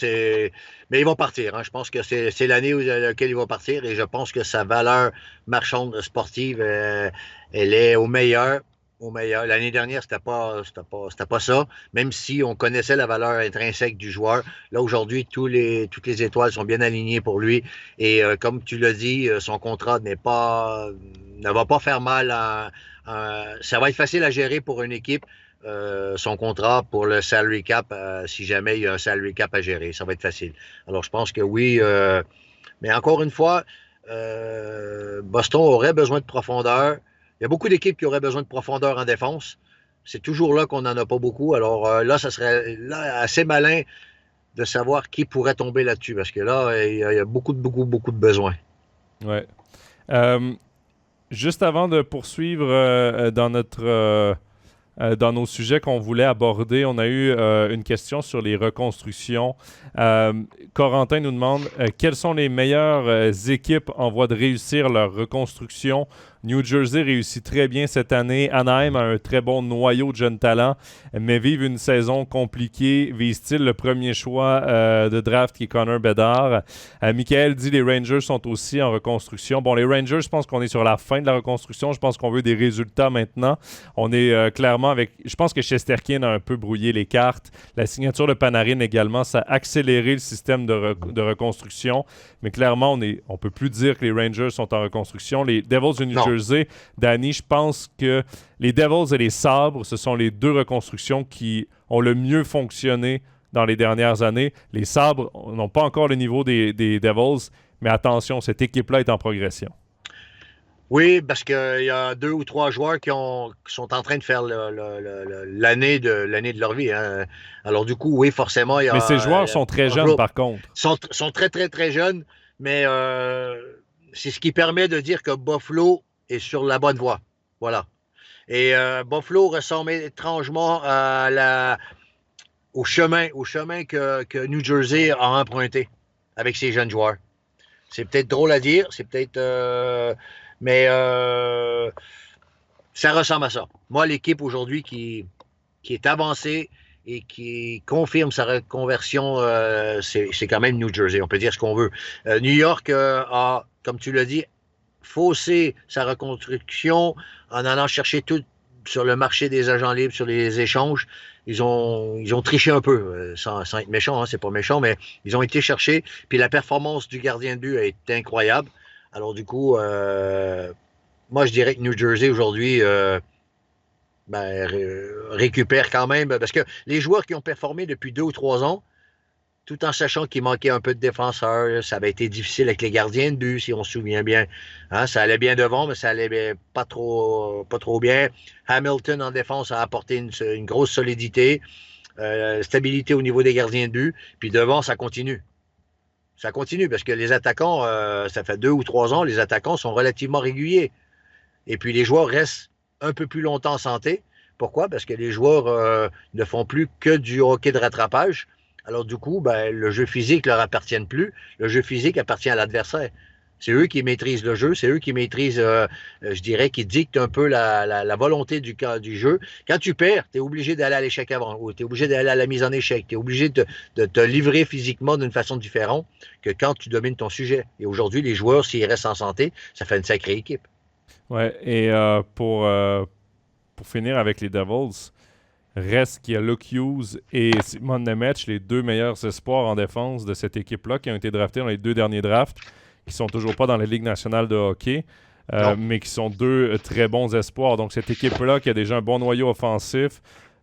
Mais ils vont partir. Hein. Je pense que c'est l'année où laquelle ils vont partir et je pense que sa valeur marchande sportive, elle est au meilleur. Au meilleur. L'année dernière, c'était pas ça. Même si on connaissait la valeur intrinsèque du joueur, là aujourd'hui, toutes les étoiles sont bien alignées pour lui. Et comme tu l'as dit, son contrat ne va pas faire mal. Ça va être facile à gérer pour une équipe. Son contrat pour le salary cap, si jamais il y a un salary cap à gérer. Ça va être facile. Alors, je pense que oui. Mais encore une fois, Boston aurait besoin de profondeur. Il y a beaucoup d'équipes qui auraient besoin de profondeur en défense. C'est toujours là qu'on n'en a pas beaucoup. Alors là, ça serait assez malin de savoir qui pourrait tomber là-dessus. Parce que là, il y a beaucoup de besoins. Ouais. Juste avant de poursuivre dans nos sujets qu'on voulait aborder, on a eu une question sur les reconstructions. Corentin nous demande quelles sont les meilleures équipes en voie de réussir leur reconstruction. New Jersey réussit très bien cette année. Anaheim a un très bon noyau de jeunes talents, mais vivent une saison compliquée. Vise-t-il le premier choix de draft qui est Connor Bedard? Michael dit les Rangers sont aussi en reconstruction. Bon, les Rangers, je pense qu'on est sur la fin de la reconstruction. Je pense qu'on veut des résultats maintenant. On est clairement avec... Je pense que Shesterkin a un peu brouillé les cartes. La signature de Panarin également, ça a accéléré le système de reconstruction. Mais clairement, on peut plus dire que les Rangers sont en reconstruction. Les Devils de New Jersey, Danny, je pense que les Devils et les Sabres, ce sont les deux reconstructions qui ont le mieux fonctionné dans les dernières années. Les Sabres n'ont pas encore le niveau des Devils, mais attention, cette équipe-là est en progression. Oui, parce qu'il y a 2 ou 3 joueurs qui sont en train de faire l'année de leur vie. Hein. Alors du coup, oui, forcément, il y a... Mais ces joueurs sont très jeunes, par contre. Sont très, très, très jeunes, mais c'est ce qui permet de dire que Buffalo est sur la bonne voie. Voilà. Et Buffalo ressemble étrangement au chemin que New Jersey a emprunté avec ses jeunes joueurs. C'est peut-être drôle à dire, c'est peut-être... mais ça ressemble à ça. Moi, l'équipe aujourd'hui qui est avancée et qui confirme sa reconversion, c'est quand même New Jersey. On peut dire ce qu'on veut. New York a, comme tu l'as dit, faussé sa reconstruction en allant chercher tout sur le marché des agents libres, sur les échanges. Ils ont triché un peu, sans être méchant, hein, c'est pas méchant, mais ils ont été chercher. Puis la performance du gardien de but a été incroyable. Alors du coup, moi je dirais que New Jersey aujourd'hui récupère quand même, parce que les joueurs qui ont performé depuis 2 ou 3 ans, tout en sachant qu'il manquait un peu de défenseurs, ça avait été difficile avec les gardiens de but, si on se souvient bien. Hein, ça allait bien devant, mais ça allait pas trop bien. Hamilton en défense a apporté une grosse solidité. stabilité au niveau des gardiens de but. Puis devant, ça continue. Ça continue parce que les attaquants, ça fait 2 ou 3 ans, les attaquants sont relativement réguliers. Et puis les joueurs restent un peu plus longtemps en santé. Pourquoi? Parce que les joueurs ne font plus que du hockey de rattrapage. Alors du coup, ben, le jeu physique ne leur appartient plus. Le jeu physique appartient à l'adversaire. C'est eux qui maîtrisent le jeu, c'est eux qui maîtrisent, je dirais, qui dictent un peu la volonté du jeu. Quand tu perds, tu es obligé d'aller à l'échec avant, ou tu es obligé d'aller à la mise en échec, tu es obligé de te livrer physiquement d'une façon différente que quand tu domines ton sujet. Et aujourd'hui, les joueurs, s'ils restent en santé, ça fait une sacrée équipe. Ouais, et pour finir avec les Devils, reste qu'il y a Luke Hughes et Simon Nemec, les 2 meilleurs espoirs en défense de cette équipe-là, qui ont été draftés dans les 2 derniers drafts, qui sont toujours pas dans la Ligue nationale de hockey, mais qui sont 2 très bons espoirs. Donc cette équipe-là, qui a déjà un bon noyau offensif,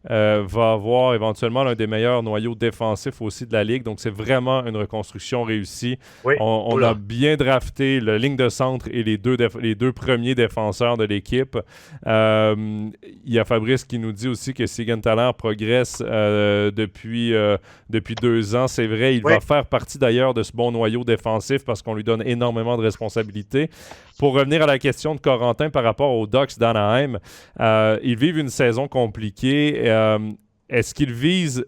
va avoir éventuellement l'un des meilleurs noyaux défensifs aussi de la Ligue. Donc, c'est vraiment une reconstruction réussie. Oui. On a bien drafté la ligne de centre et les deux premiers défenseurs de l'équipe. Il y a Fabrice qui nous dit aussi que Siegenthaler progresse depuis 2 ans. C'est vrai, il va faire partie d'ailleurs de ce bon noyau défensif parce qu'on lui donne énormément de responsabilités. Pour revenir à la question de Corentin par rapport aux Ducks d'Anaheim, ils vivent une saison compliquée. Est-ce qu'ils visent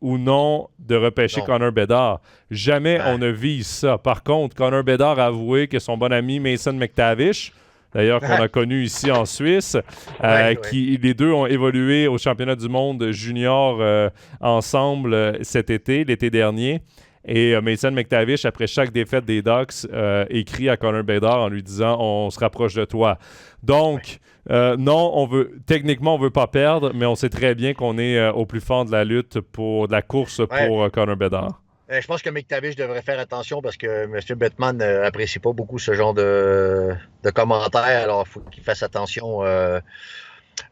ou non de repêcher Connor Bedard? Jamais on ne vise ça. Par contre, Connor Bedard a avoué que son bon ami Mason McTavish, d'ailleurs qu'on a connu ici en Suisse, les 2 ont évolué au championnat du monde junior ensemble l'été dernier. Et Mason McTavish, après chaque défaite des Ducks, écrit à Connor Bedard en lui disant « On se rapproche de toi ». Donc, non, techniquement, on ne veut pas perdre, mais on sait très bien qu'on est au plus fort de la lutte de la course pour Connor Bedard. Je pense que McTavish devrait faire attention parce que M. Bettman n'apprécie pas beaucoup ce genre de commentaires. Alors, il faut qu'il fasse attention.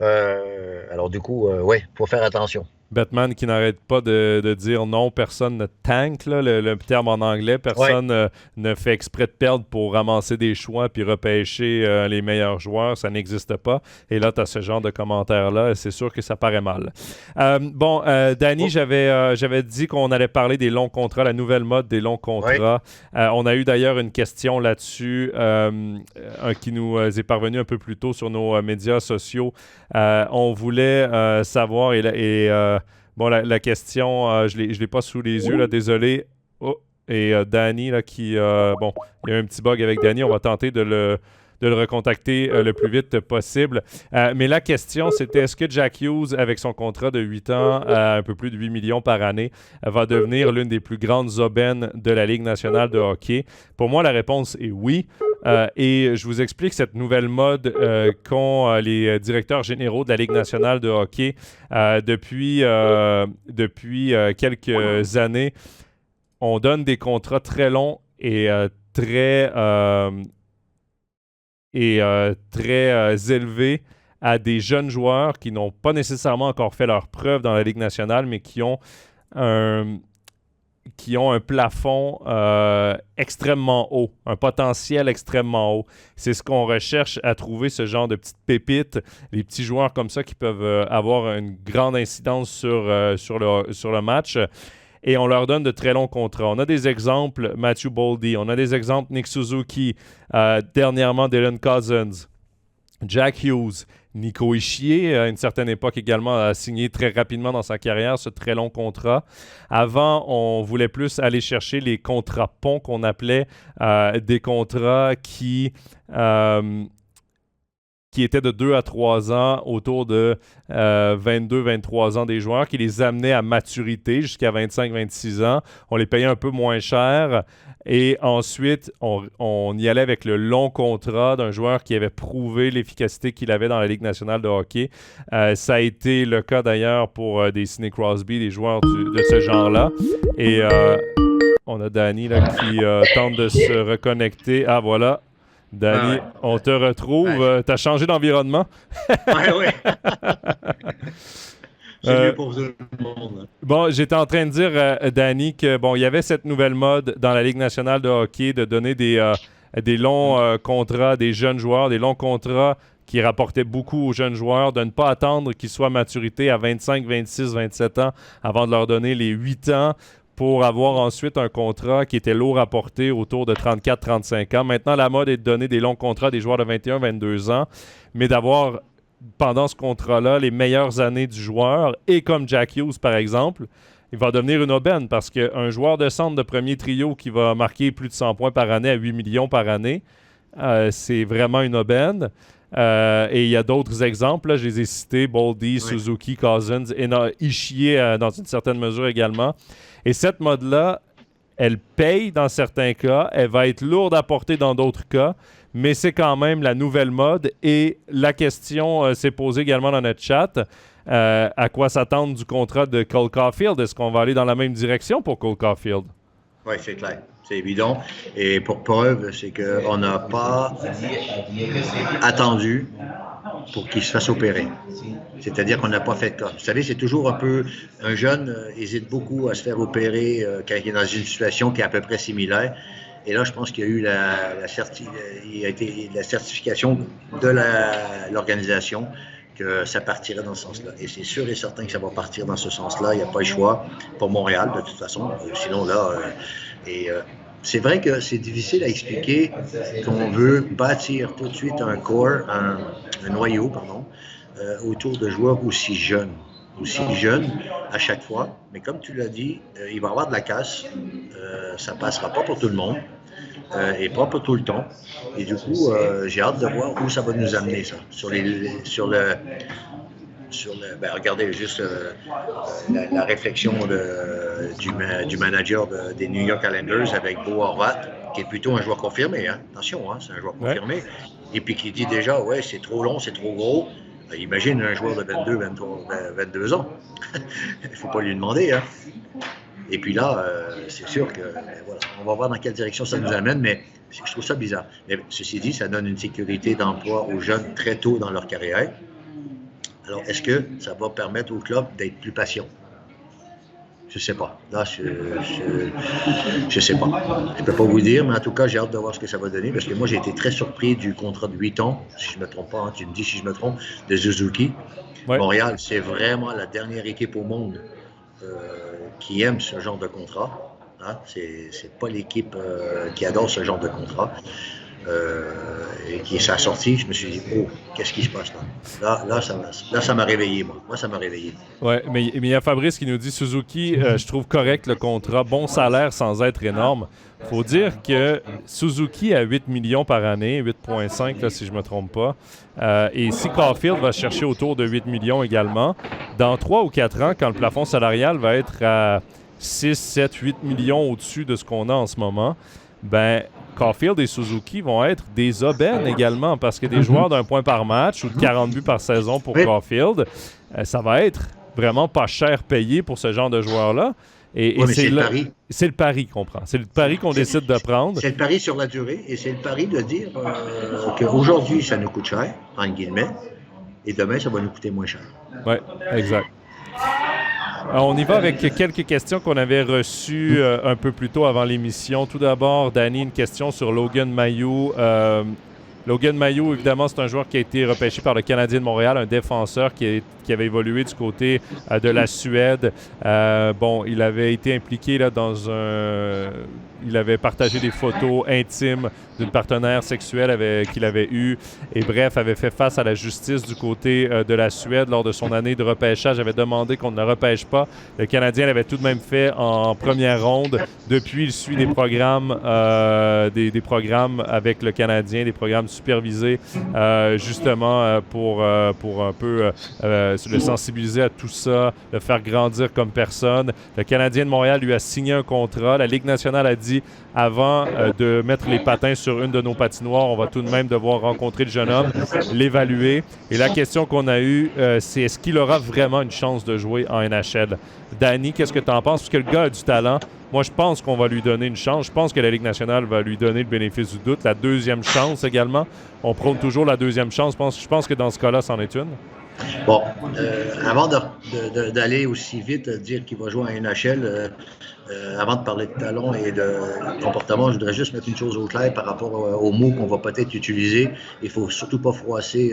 Alors, du coup, il faut faire attention. Bettman qui n'arrête pas de dire non, personne ne tank, là, le terme en anglais, personne ne fait exprès de perdre pour ramasser des choix puis repêcher les meilleurs joueurs, ça n'existe pas. Et là, tu as ce genre de commentaires-là et c'est sûr que ça paraît mal. Danny, j'avais dit qu'on allait parler des longs contrats, la nouvelle mode des longs contrats. On a eu d'ailleurs une question là-dessus qui nous est parvenue un peu plus tôt sur nos médias sociaux. On voulait savoir la question, je l'ai pas sous les yeux, là, désolé. Oh, et Danny, là, il y a un petit bug avec Danny, on va tenter de le recontacter le plus vite possible. Mais la question, c'était est-ce que Jack Hughes, avec son contrat de 8 ans, un peu plus de 8 millions par année, va devenir l'une des plus grandes aubaines de la Ligue nationale de hockey? Pour moi, la réponse est oui. Et je vous explique cette nouvelle mode qu'ont les directeurs généraux de la Ligue nationale de hockey depuis quelques années. On donne des contrats très longs et très élevés à des jeunes joueurs qui n'ont pas nécessairement encore fait leur preuve dans la Ligue nationale, mais qui ont un plafond extrêmement haut, un potentiel extrêmement haut. C'est ce qu'on recherche à trouver, ce genre de petites pépites, les petits joueurs comme ça qui peuvent avoir une grande incidence sur le match. Et on leur donne de très longs contrats. On a des exemples, Matthew Boldy, on a des exemples, Nick Suzuki, dernièrement Dylan Cousins, Jack Hughes, Nico Hischier, à une certaine époque également, a signé très rapidement dans sa carrière ce très long contrat. Avant, on voulait plus aller chercher les contrats ponts qu'on appelait des contrats qui étaient de 2 à 3 ans, autour de 22-23 ans des joueurs, qui les amenaient à maturité jusqu'à 25-26 ans. On les payait un peu moins cher. Et ensuite, on y allait avec le long contrat d'un joueur qui avait prouvé l'efficacité qu'il avait dans la Ligue nationale de hockey. Ça a été le cas d'ailleurs pour des Sidney Crosby, des joueurs de ce genre-là. Et on a Danny là, qui tente de se reconnecter. Ah, voilà. Danny, on te retrouve. T'as changé d'environnement? Oui. C'est mieux pour tout le monde. Bon, j'étais en train de dire, Danny, que il y avait cette nouvelle mode dans la Ligue nationale de hockey de donner des longs contrats, des jeunes joueurs, des longs contrats qui rapportait beaucoup aux jeunes joueurs, de ne pas attendre qu'ils soient à maturité à 25, 26, 27 ans avant de leur donner les 8 ans pour avoir ensuite un contrat qui était lourd à porter autour de 34-35 ans. Maintenant, la mode est de donner des longs contrats à des joueurs de 21, 22 ans, mais d'avoir pendant ce contrat-là les meilleures années du joueur. Et comme Jack Hughes, par exemple, il va devenir une aubaine parce qu'un joueur de centre de premier trio qui va marquer plus de 100 points par année à 8 millions par année, c'est vraiment une aubaine. Et il y a d'autres exemples, là, je les ai cités, Boldy, Suzuki, Cousins, Ishii dans une certaine mesure également. Et cette mode-là, elle paye dans certains cas, elle va être lourde à porter dans d'autres cas, mais c'est quand même la nouvelle mode. Et la question s'est posée également dans notre chat, à quoi s'attendre du contrat de Cole Caulfield? Est-ce qu'on va aller dans la même direction pour Cole Caulfield? Oui, c'est clair. C'est évident. Et pour preuve, c'est qu'on n'a pas attendu pour qu'il se fasse opérer. C'est-à-dire qu'on n'a pas fait de cas. Vous savez, c'est toujours un peu... Un jeune hésite beaucoup à se faire opérer quand il est dans une situation qui est à peu près similaire. Et là, je pense qu'il y a eu la certification de l'organisation que ça partirait dans ce sens-là. Et c'est sûr et certain que ça va partir dans ce sens-là. Il n'y a pas le choix pour Montréal, de toute façon. Sinon, là... c'est vrai que c'est difficile à expliquer qu'on veut bâtir tout de suite un corps, un noyau, autour de joueurs aussi jeunes à chaque fois. Mais comme tu l'as dit, il va y avoir de la casse. Ça ne passera pas pour tout le monde et pas pour tout le temps. Et du coup, j'ai hâte de voir où ça va nous amener, ça. Regardez juste la réflexion du manager des New York Islanders avec Bo Horvat, qui est plutôt un joueur confirmé. Hein? Attention, c'est un joueur confirmé. Ouais. Et puis qui dit déjà, c'est trop long, c'est trop gros. Imagine un joueur de 22 ans. Il ne faut pas lui demander. Hein? Et puis là, c'est sûr que on va voir dans quelle direction ça nous amène, mais je trouve ça bizarre. Mais ceci dit, ça donne une sécurité d'emploi aux jeunes très tôt dans leur carrière. Alors, est-ce que ça va permettre au club d'être plus patient? Je ne sais pas. Là, je sais pas. Je ne peux pas vous dire, mais en tout cas, j'ai hâte de voir ce que ça va donner, parce que moi, j'ai été très surpris du contrat de 8 ans, si je ne me trompe pas, hein, tu me dis si je me trompe, de Suzuki. Ouais. Montréal, c'est vraiment la dernière équipe au monde qui aime ce genre de contrat. Hein? C'est pas l'équipe qui adore ce genre de contrat. Et qui s'est sorti, je me suis dit, qu'est-ce qui se passe là? Là, ça m'a réveillé, moi. Moi, ça m'a réveillé. Oui, mais il y a Fabrice qui nous dit, Suzuki, je trouve correct le contrat, bon salaire sans être énorme. Il faut dire que Suzuki a 8 millions par année, 8,5 là, si je ne me trompe pas. Et si Caulfield va chercher autour de 8 millions également, dans 3 ou 4 ans, quand le plafond salarial va être à 6, 7, 8 millions au-dessus de ce qu'on a en ce moment, Caulfield et Suzuki vont être des aubaines également parce que des joueurs d'un point par match ou de 40 buts par saison pour Caulfield, ça va être vraiment pas cher payé pour ce genre de joueurs-là. Et c'est le pari. C'est le pari qu'on prend. C'est le pari qu'on décide de prendre. C'est le pari sur la durée et c'est le pari de dire qu'aujourd'hui, ça nous coûte cher, entre guillemets, et demain, ça va nous coûter moins cher. Oui, exact. Alors, on y va avec quelques questions qu'on avait reçues un peu plus tôt avant l'émission. Tout d'abord, Danny, une question sur Logan Mailloux. Logan Mailloux, évidemment, c'est un joueur qui a été repêché par le Canadien de Montréal, un défenseur qui avait évolué du côté de la Suède. Il avait été impliqué là, il avait partagé des photos intimes d'une partenaire sexuelle qu'il avait eue et bref, avait fait face à la justice du côté de la Suède lors de son année de repêchage. Avait demandé qu'on ne le repêche pas. Le Canadien l'avait tout de même fait en première ronde. Depuis, il suit des programmes des programmes avec le Canadien, des programmes supervisés justement pour un peu le sensibiliser à tout ça, le faire grandir comme personne. Le Canadien de Montréal lui a signé un contrat. La Ligue nationale a dit avant de mettre les patins sur une de nos patinoires, on va tout de même devoir rencontrer le jeune homme, l'évaluer. Et la question qu'on a eue, c'est est-ce qu'il aura vraiment une chance de jouer en NHL? Danny, qu'est-ce que tu en penses? Parce que le gars a du talent. Moi, je pense qu'on va lui donner une chance. Je pense que la Ligue nationale va lui donner le bénéfice du doute. La deuxième chance également. On prône toujours la deuxième chance. Je pense que dans ce cas-là, c'en est une. Bon, avant d'aller aussi vite, dire qu'il va jouer en NHL. Avant de parler de talons et de comportement, je voudrais juste mettre une chose au clair par rapport aux mots qu'on va peut-être utiliser. Il ne faut surtout pas froisser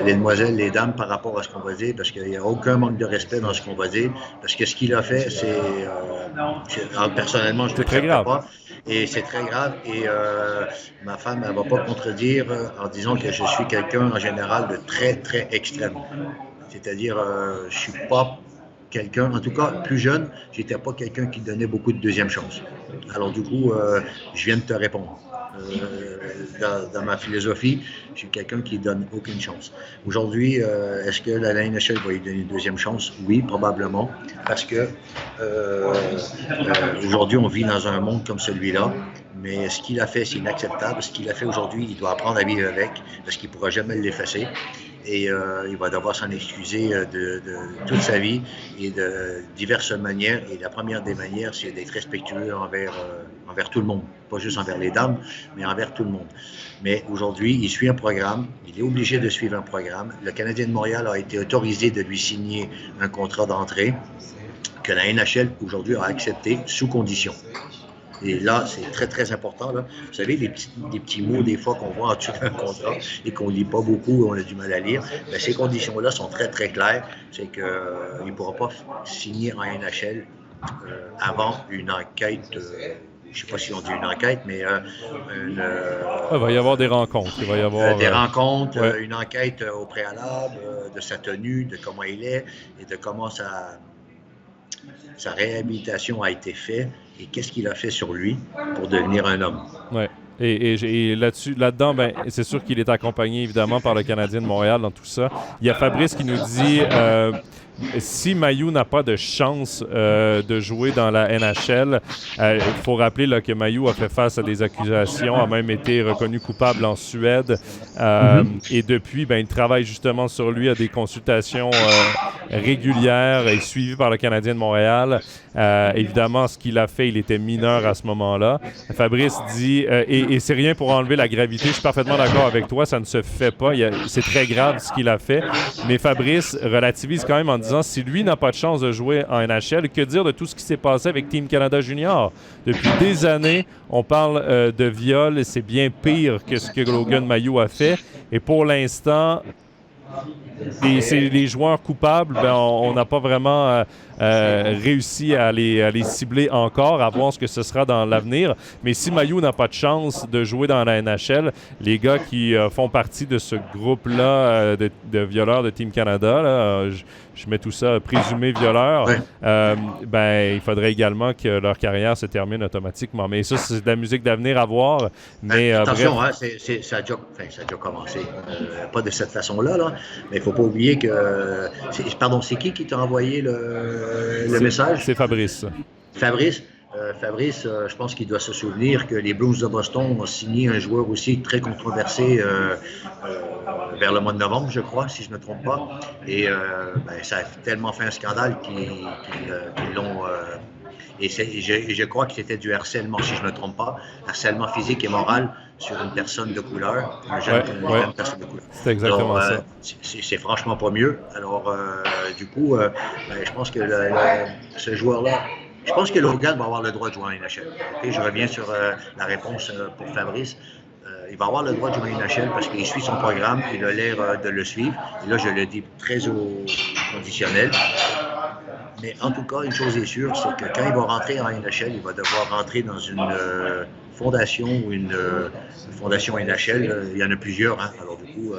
les demoiselles, les dames par rapport à ce qu'on va dire, parce qu'il n'y a aucun manque de respect dans ce qu'on va dire. Parce que ce qu'il a fait, personnellement, je ne l'accepte pas. Et c'est très grave. Et ma femme, elle ne va pas contredire en disant que je suis quelqu'un, en général, de très, très extrême. C'est-à-dire, je ne suis pas quelqu'un, en tout cas plus jeune, j'étais pas quelqu'un qui donnait beaucoup de deuxième chance. Alors du coup, je viens de te répondre. Dans ma philosophie, je suis quelqu'un qui donne aucune chance. Aujourd'hui, est-ce que la NHL va lui donner une deuxième chance? Oui, probablement, parce que aujourd'hui, on vit dans un monde comme celui-là, mais ce qu'il a fait, c'est inacceptable. Ce qu'il a fait aujourd'hui, il doit apprendre à vivre avec, parce qu'il ne pourra jamais l'effacer. Et il va devoir s'en excuser de toute sa vie et de diverses manières. Et la première des manières, c'est d'être respectueux envers tout le monde. Pas juste envers les dames, mais envers tout le monde. Mais aujourd'hui, il suit un programme. Il est obligé de suivre un programme. Le Canadien de Montréal a été autorisé de lui signer un contrat d'entrée que la NHL, aujourd'hui, a accepté sous condition. Et là, c'est très, très important. Là. Vous savez, les petits mots, des fois, qu'on voit en dessous d'un contrat et qu'on ne lit pas beaucoup, on a du mal à lire. Bien, ces conditions-là sont très, très claires. C'est qu'il ne pourra pas signer en NHL avant une enquête. Je ne sais pas si on dit une enquête, mais il va y avoir des rencontres. Il va y avoir des rencontres, une enquête au préalable de sa tenue, de comment il est et de comment sa réhabilitation a été faite et qu'est-ce qu'il a fait sur lui pour devenir un homme. Ouais. Et là-dedans, ben, c'est sûr qu'il est accompagné évidemment par le Canadien de Montréal dans tout ça. Il y a Fabrice qui nous dit si Mailloux n'a pas de chance de jouer dans la NHL, il faut rappeler là, que Mailloux a fait face à des accusations, a même été reconnu coupable en Suède. Et depuis, ben, il travaille justement sur lui, a des consultations régulières et suivies par le Canadien de Montréal. Évidemment, ce qu'il a fait, il était mineur à ce moment-là. Fabrice dit, et c'est rien pour enlever la gravité, je suis parfaitement d'accord avec toi, ça ne se fait pas, c'est très grave ce qu'il a fait, mais Fabrice relativise quand même en disant, si lui n'a pas de chance de jouer en NHL, que dire de tout ce qui s'est passé avec Team Canada Junior? Depuis des années, on parle de viol, et c'est bien pire que ce que Logan Mailloux a fait, et pour l'instant, les joueurs coupables, ben, on n'a pas vraiment réussi à les cibler encore, à voir ce que ce sera dans l'avenir. Mais si Mailloux n'a pas de chance de jouer dans la NHL, les gars qui font partie de ce groupe-là de violeurs de Team Canada, là, je mets tout ça présumé violeur, ben, il faudrait également que leur carrière se termine automatiquement. Mais ça, c'est de la musique d'avenir à voir. Mais, attention, hein, ça a déjà commencé. Pas de cette façon-là, là, mais il ne faut pas oublier que... c'est qui t'a envoyé le message? C'est Fabrice. Fabrice, je pense qu'il doit se souvenir que les Blues de Boston ont signé un joueur aussi très controversé vers le mois de novembre, je crois, si je ne me trompe pas. Et ça a tellement fait un scandale qu'ils l'ont... Et je crois que c'était du harcèlement, si je ne me trompe pas, harcèlement physique et moral sur une personne de couleur, une jeune personne de couleur. C'est exactement ça. C'est franchement pas mieux. Alors, du coup, je pense que ce joueur-là, je pense que Logan va avoir le droit de jouer en NHL. Okay? Je reviens sur la réponse pour Fabrice. Il va avoir le droit de jouer en NHL parce qu'il suit son programme, il a l'air de le suivre. Et là, je le dis très au conditionnel. Mais en tout cas, une chose est sûre, c'est que quand il va rentrer en NHL, il va devoir rentrer dans une fondation ou une fondation NHL. Il y en a plusieurs, hein. Alors du coup,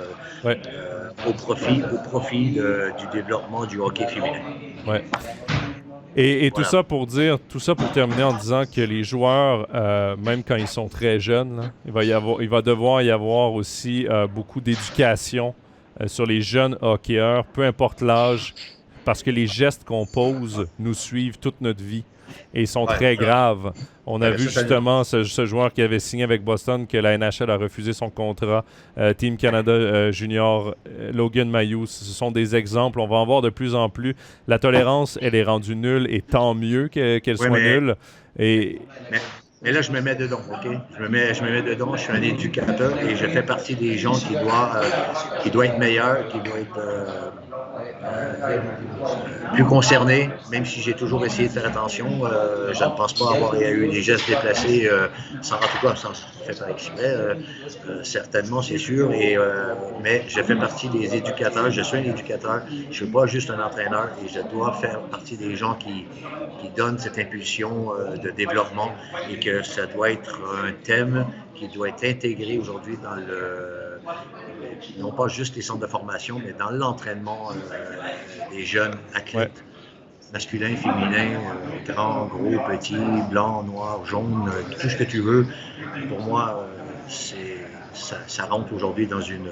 au profit du développement du hockey féminin. Ouais. Et voilà. tout ça pour terminer en disant que les joueurs, même quand ils sont très jeunes, là, il va devoir y avoir aussi beaucoup d'éducation sur les jeunes hockeyeurs, peu importe l'âge, parce que les gestes qu'on pose nous suivent toute notre vie et ils sont très graves. On a vu justement ce joueur qui avait signé avec Boston que la NHL a refusé son contrat. Team Canada Junior, Logan Mailloux, ce sont des exemples. On va en voir de plus en plus. La tolérance, elle est rendue nulle et tant mieux qu'elle soit nulle. Mais là, je me mets dedans, OK? Je me mets dedans, je suis un éducateur et je fais partie des gens qui doivent être meilleurs, qui doivent être plus concerné, même si j'ai toujours essayé de faire attention. Je ne pense pas avoir eu des gestes déplacés sans, en tout cas, sans faire par exprès. Certainement, c'est sûr. Mais je fais partie des éducateurs. Je suis un éducateur. Je ne suis pas juste un entraîneur et je dois faire partie des gens qui donnent cette impulsion de développement et que ça doit être un thème qui doit être intégré aujourd'hui dans non pas juste les centres de formation, mais dans l'entraînement des jeunes athlètes, masculins, féminins, grands, gros, petits, blancs, noirs, jaunes, tout ce que tu veux. Pour moi, ça rentre aujourd'hui dans une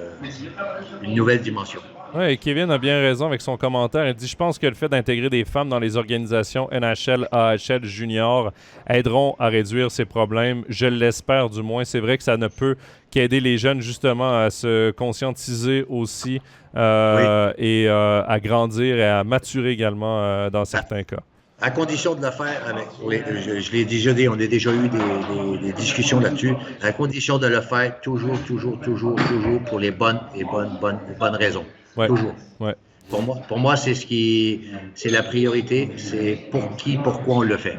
nouvelle dimension. Oui, Kevin a bien raison avec son commentaire. Il dit « Je pense que le fait d'intégrer des femmes dans les organisations NHL, AHL, junior aideront à réduire ces problèmes. Je l'espère du moins. C'est vrai que ça ne peut qu'aider les jeunes justement à se conscientiser aussi et à grandir et à maturer également dans certains cas. » À condition de le faire avec, je l'ai déjà dit, on a déjà eu des discussions là-dessus, à condition de le faire toujours pour les bonnes raisons. Ouais. Toujours. Ouais. Pour moi, c'est la priorité, c'est pourquoi on le fait,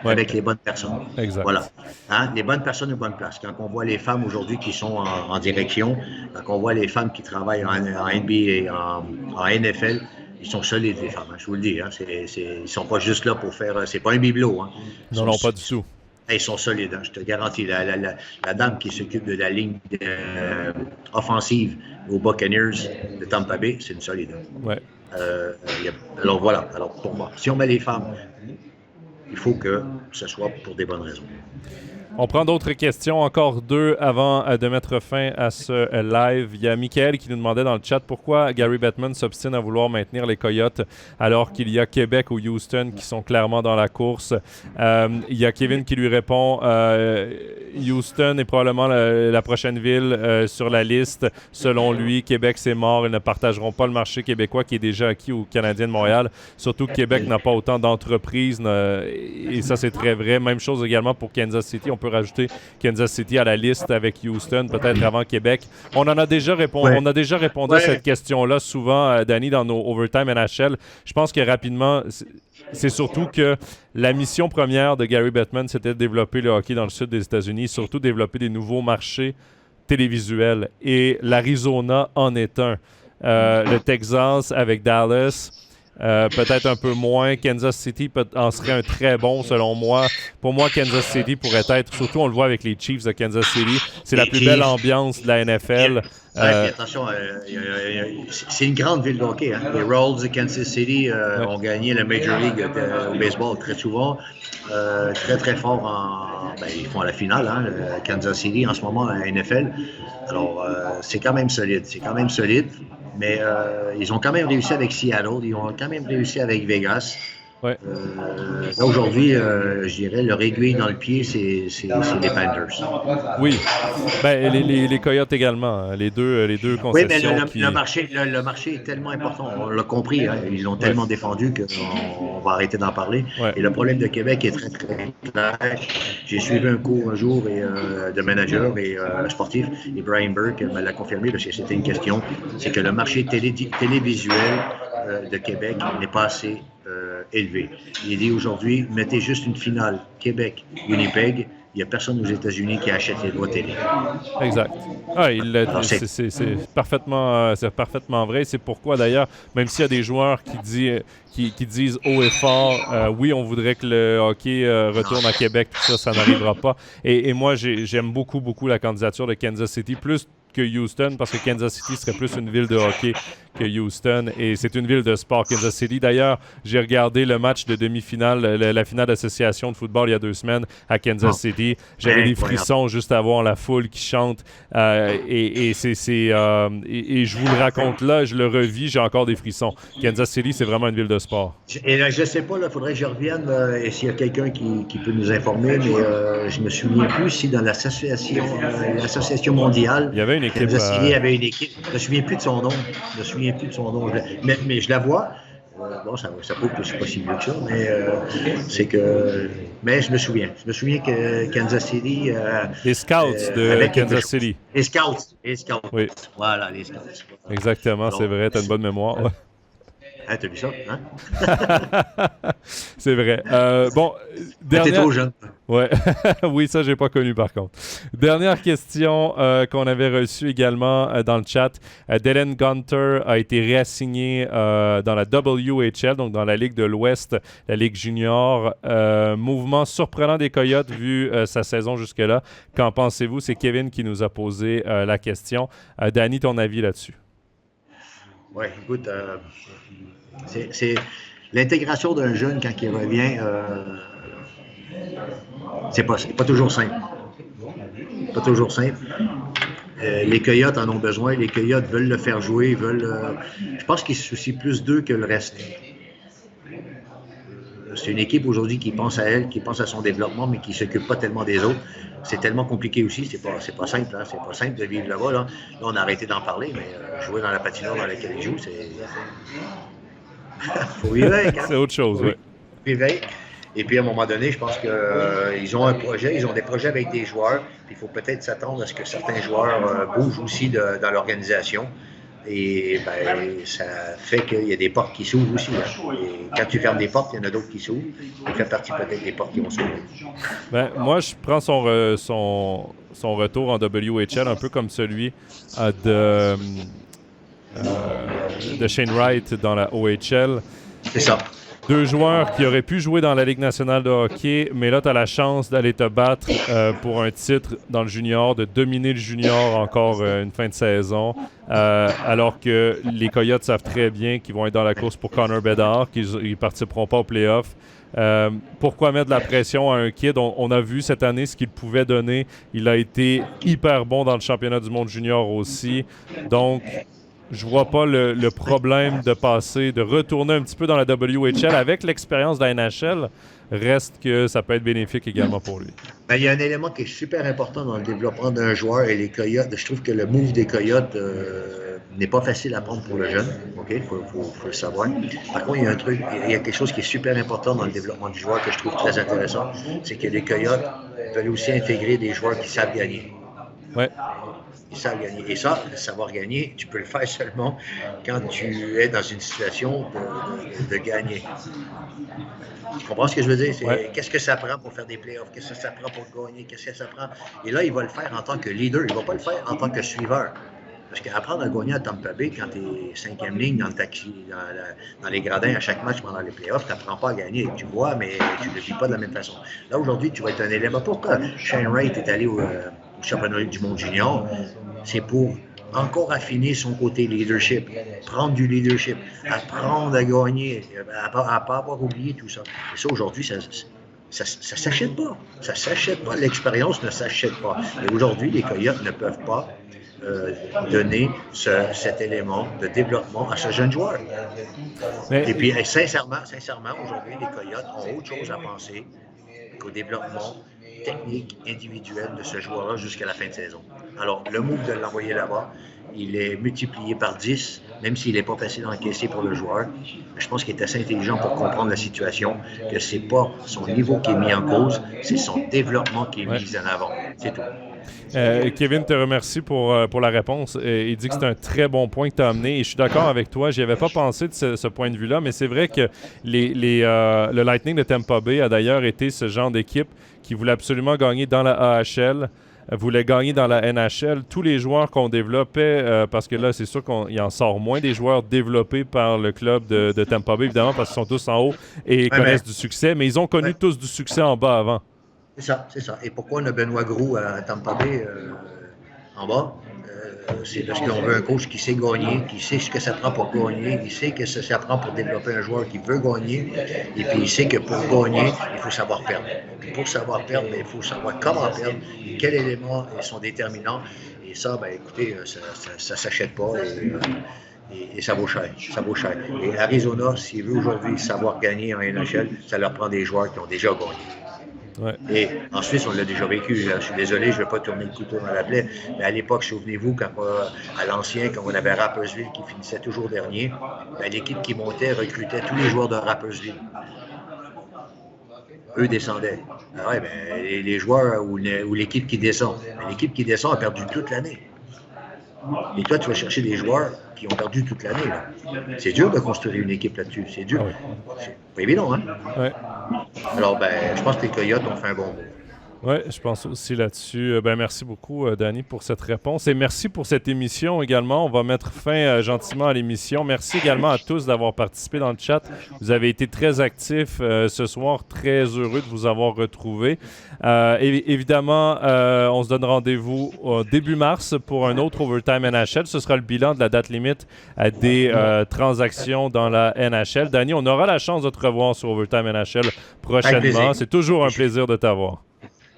avec les bonnes personnes. Exact. Voilà. Hein? Les bonnes personnes aux bonnes places. Quand on voit les femmes aujourd'hui qui sont en direction, quand on voit les femmes qui travaillent en NBA et en NFL, ils sont solides, les femmes, hein, je vous le dis. Hein, ils sont pas juste là pour faire... C'est pas un bibelot. Hein. Non, pas du tout. Ils sont solides, hein, je te garantis. La dame qui s'occupe de la ligne offensive aux Buccaneers de Tampa Bay, c'est une solide. Hein. Ouais. Alors voilà. Alors pour moi, si on met les femmes, il faut que ce soit pour des bonnes raisons. On prend d'autres questions, encore deux avant de mettre fin à ce live. Il y a Michael qui nous demandait dans le chat pourquoi Gary Bettman s'obstine à vouloir maintenir les Coyotes alors qu'il y a Québec ou Houston qui sont clairement dans la course. Il y a Kevin qui lui répond Houston est probablement la prochaine ville sur la liste. Selon lui, Québec c'est mort. Ils ne partageront pas le marché québécois qui est déjà acquis aux Canadiens de Montréal. Surtout que Québec n'a pas autant d'entreprises et ça c'est très vrai. Même chose également pour Kansas City. On peut rajouter Kansas City à la liste avec Houston, peut-être avant Québec. On en a déjà répondu. On a déjà répondu à cette question-là souvent, Danny, dans nos Overtime NHL. Je pense que rapidement, c'est surtout que la mission première de Gary Bettman, c'était de développer le hockey dans le sud des États-Unis, surtout développer des nouveaux marchés télévisuels. Et l'Arizona en est un. Le Texas avec Dallas, peut-être un peu moins. Kansas City en serait un très bon, selon moi. Pour moi, Kansas City pourrait être, surtout on le voit avec les Chiefs de Kansas City, c'est la plus belle ambiance de la NFL. Attention, c'est une grande ville de hockey. Hein. Les Royals de Kansas City ont gagné la Major League au baseball très souvent. Très, très fort ils font la finale, hein, Kansas City en ce moment à la NFL. Alors, c'est quand même solide. Mais ils ont quand même réussi avec Seattle, ils ont quand même réussi avec Vegas. Ouais. Là, aujourd'hui, je dirais, leur aiguille dans le pied, c'est les Panthers. Oui. Ben, les Coyotes également, les deux concessions. Oui, mais le marché est tellement important. On l'a compris, hein, ils l'ont tellement défendu qu'on va arrêter d'en parler. Ouais. Et le problème de Québec est très, très clair. J'ai suivi un cours un jour de manager et sportif, et Brian Burke me l'a confirmé parce que c'était une question. C'est que le marché télévisuel de Québec n'est pas assez élevé. Il dit aujourd'hui, mettez juste une finale Québec-Winnipeg, il n'y a personne aux États-Unis qui achète les droits télé. Exact. C'est parfaitement vrai. C'est pourquoi, d'ailleurs, même s'il y a des joueurs qui disent haut et fort, oui, on voudrait que le hockey retourne à Québec, tout ça n'arrivera pas. Et moi, j'aime beaucoup la candidature de Kansas City, plus que Houston, parce que Kansas City serait plus une ville de hockey que Houston, et c'est une ville de sport, Kansas City. D'ailleurs, j'ai regardé le match de demi-finale, la finale d'association de football il y a 2 semaines à Kansas City. J'avais des frissons juste à voir la foule qui chante, et je vous le raconte là, je le revis, j'ai encore des frissons. Kansas City, c'est vraiment une ville de sport. Et là, je ne sais pas, il faudrait que je revienne, et s'il y a quelqu'un qui peut nous informer, mais je me souviens plus si dans l'association mondiale, il y avait une équipe. Kansas City avait une équipe. Je ne me souviens plus de son nom. Mais je la vois. Ça prouve que c'est pas si mieux que ça, mais c'est que. Mais je me souviens. Je me souviens que Kansas City. Les Scouts de Kansas City. Les Scouts. Oui. Voilà, les Scouts. Exactement, alors, c'est vrai, tu as une bonne mémoire. Hein, t'as vu ça? Hein? C'est vrai. Bon, T'es dernière... trop jeune. Ouais, oui, ça, j'ai pas connu par contre. Dernière question qu'on avait reçue également dans le chat. Dylan Gunter a été réassigné dans la WHL, donc dans la Ligue de l'Ouest, la Ligue junior. Mouvement surprenant des Coyotes vu sa saison jusque-là. Qu'en pensez-vous? C'est Kevin qui nous a posé la question. Danny, ton avis là-dessus? Oui, écoute, c'est l'intégration d'un jeune quand il revient, c'est pas toujours simple. Pas toujours simple. Les Coyotes en ont besoin. Les Coyotes veulent le faire jouer. Je pense qu'ils se soucient plus d'eux que le reste. C'est une équipe aujourd'hui qui pense à elle, qui pense à son développement, mais qui ne s'occupe pas tellement des autres. C'est tellement compliqué aussi. C'est pas simple. Hein? C'est pas simple de vivre là-bas. Là, on a arrêté d'en parler, mais jouer dans la patinoire dans laquelle ils jouent, c'est... faut vivre avec. Hein? C'est autre chose, oui. Vivre avec. Et puis, à un moment donné, je pense qu'ils ont un projet, ils ont des projets avec des joueurs. Puis, il faut peut-être s'attendre à ce que certains joueurs bougent aussi dans l'organisation. Et ça fait qu'il y a des portes qui s'ouvrent aussi. Hein. Et quand tu fermes des portes, il y en a d'autres qui s'ouvrent. Ça fait partie peut-être des portes qui vont s'ouvrir. Moi, je prends son retour en WHL un peu comme celui de Shane Wright dans la OHL. C'est ça. Deux joueurs qui auraient pu jouer dans la Ligue nationale de hockey, mais là, tu as la chance d'aller te battre pour un titre dans le junior, de dominer le junior encore une fin de saison, alors que les Coyotes savent très bien qu'ils vont être dans la course pour Connor Bedard, qu'ils ne participeront pas aux playoffs. Pourquoi mettre de la pression à un kid? On a vu cette année ce qu'il pouvait donner. Il a été hyper bon dans le championnat du monde junior aussi. Donc, je vois pas le problème de retourner un petit peu dans la WHL avec l'expérience de la NHL. Reste que ça peut être bénéfique également pour lui. Il y a un élément qui est super important dans le développement d'un joueur et les Coyotes. Je trouve que le move des Coyotes n'est pas facile à prendre pour le jeune. OK? Faut le savoir. Par contre, il y a quelque chose qui est super important dans le développement du joueur que je trouve très intéressant. C'est que les Coyotes veulent aussi intégrer des joueurs qui savent gagner. Ouais. Ils savent gagner. Et ça, savoir gagner, tu peux le faire seulement quand tu es dans une situation de gagner. Tu comprends ce que je veux dire? Ouais. Qu'est-ce que ça prend pour faire des playoffs? Qu'est-ce que ça prend pour gagner? Qu'est-ce que ça prend? Et là, il va le faire en tant que leader. Il ne va pas le faire en tant que suiveur. Parce qu'apprendre à gagner à Tampa Bay quand tu es cinquième ligne dans les gradins à chaque match pendant les playoffs, tu n'apprends pas à gagner. Tu vois, mais tu ne le vis pas de la même façon. Là, aujourd'hui, tu vas être un élément. Pourquoi Shane Wright est allé au championnat du monde junior? C'est pour encore affiner son côté leadership, prendre du leadership, apprendre à gagner, à ne pas avoir oublié tout ça. Et ça, aujourd'hui, ça s'achète pas. Ça s'achète pas. L'expérience ne s'achète pas. Et aujourd'hui, les Coyotes ne peuvent pas donner cet élément de développement à ce jeune joueur. Et puis, sincèrement, aujourd'hui, les Coyotes ont autre chose à penser qu'au développement technique individuel de ce joueur-là jusqu'à la fin de saison. Alors, le move de l'envoyer là-bas, il est multiplié par 10, même s'il n'est pas facile à encaisser pour le joueur. Je pense qu'il est assez intelligent pour comprendre la situation, que ce n'est pas son niveau qui est mis en cause, c'est son développement qui est mis en avant. C'est tout. Kevin te remercie pour la réponse. Il dit que c'est un très bon point que tu as amené et je suis d'accord avec toi. J'y avais pas pensé de ce point de vue-là, mais c'est vrai que le Lightning de Tampa Bay a d'ailleurs été ce genre d'équipe qui voulait absolument gagner dans la AHL, voulait gagner dans la NHL. Tous les joueurs qu'on développait, parce que là, c'est sûr qu'il en sort moins des joueurs développés par le club de Tampa Bay, évidemment, parce qu'ils sont tous en haut et connaissent du succès, mais ils ont connu tous du succès en bas avant. C'est ça. Et pourquoi on a Benoît Gros à Tampa Bay en bas? C'est parce qu'on veut un coach qui sait gagner, qui sait ce que ça prend pour gagner, qui sait que ça prend pour développer un joueur qui veut gagner, et puis il sait que pour gagner, il faut savoir perdre. Puis pour savoir perdre, il faut savoir comment perdre, et quels éléments sont déterminants. Et ça, écoutez, ça s'achète pas. Et ça vaut cher. Ça vaut cher. Et Arizona, s'il veut aujourd'hui savoir gagner en NHL, ça leur prend des joueurs qui ont déjà gagné. Ouais. Et en Suisse, on l'a déjà vécu. Je suis désolé, je ne vais pas tourner le couteau dans la plaie, mais à l'époque, souvenez-vous, à l'ancien, quand on avait Rapperswil qui finissait toujours dernier, l'équipe qui montait recrutait tous les joueurs de Rapperswil. Eux descendaient. Les joueurs ou l'équipe qui descend. L'équipe qui descend a perdu toute l'année. Et toi, tu vas chercher des joueurs qui ont perdu toute l'année. Là. C'est dur de construire une équipe là-dessus. C'est dur. C'est pas évident, hein? Ouais. Alors, je pense que les Coyotes ont fait un bon move. Oui, je pense aussi là-dessus. Merci beaucoup, Danny, pour cette réponse. Et merci pour cette émission également. On va mettre fin gentiment à l'émission. Merci également à tous d'avoir participé dans le chat. Vous avez été très actifs ce soir. Très heureux de vous avoir retrouvés. Évidemment, on se donne rendez-vous début mars pour un autre Overtime NHL. Ce sera le bilan de la date limite des transactions dans la NHL. Danny, on aura la chance de te revoir sur Overtime NHL prochainement. C'est toujours un plaisir de t'avoir.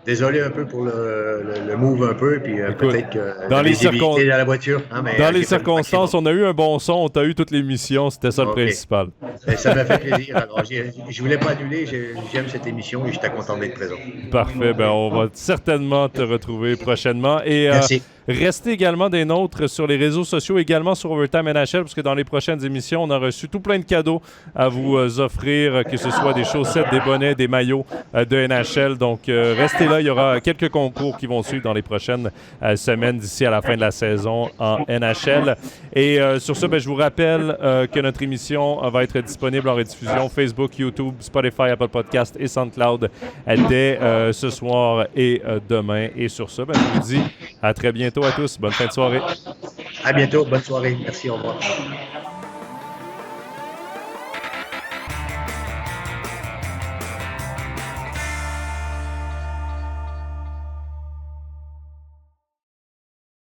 Désolé un peu pour le move un peu, puis peut-être que dans dans la voiture. Hein, mais, dans les circonstances, on a eu un bon son, on t'a eu toute l'émission, c'était ça le principal. Ça m'a fait plaisir. Alors, je voulais pas annuler, j'aime cette émission et j'étais content d'être présent. Parfait, on va certainement te retrouver prochainement. Et merci. Restez également des nôtres sur les réseaux sociaux, également sur Overtime NHL, parce que dans les prochaines émissions, on a reçu tout plein de cadeaux à vous offrir, que ce soit des chaussettes, des bonnets, des maillots de NHL. Donc, restez là, il y aura quelques concours qui vont suivre dans les prochaines semaines d'ici à la fin de la saison en NHL. Et sur ce, je vous rappelle que notre émission va être disponible en rediffusion Facebook, YouTube, Spotify, Apple Podcast et SoundCloud dès ce soir et demain. Et sur ce, je vous dis à très bientôt à tous. Bonne fin de soirée. À bientôt. Bonne soirée. Merci. Au revoir.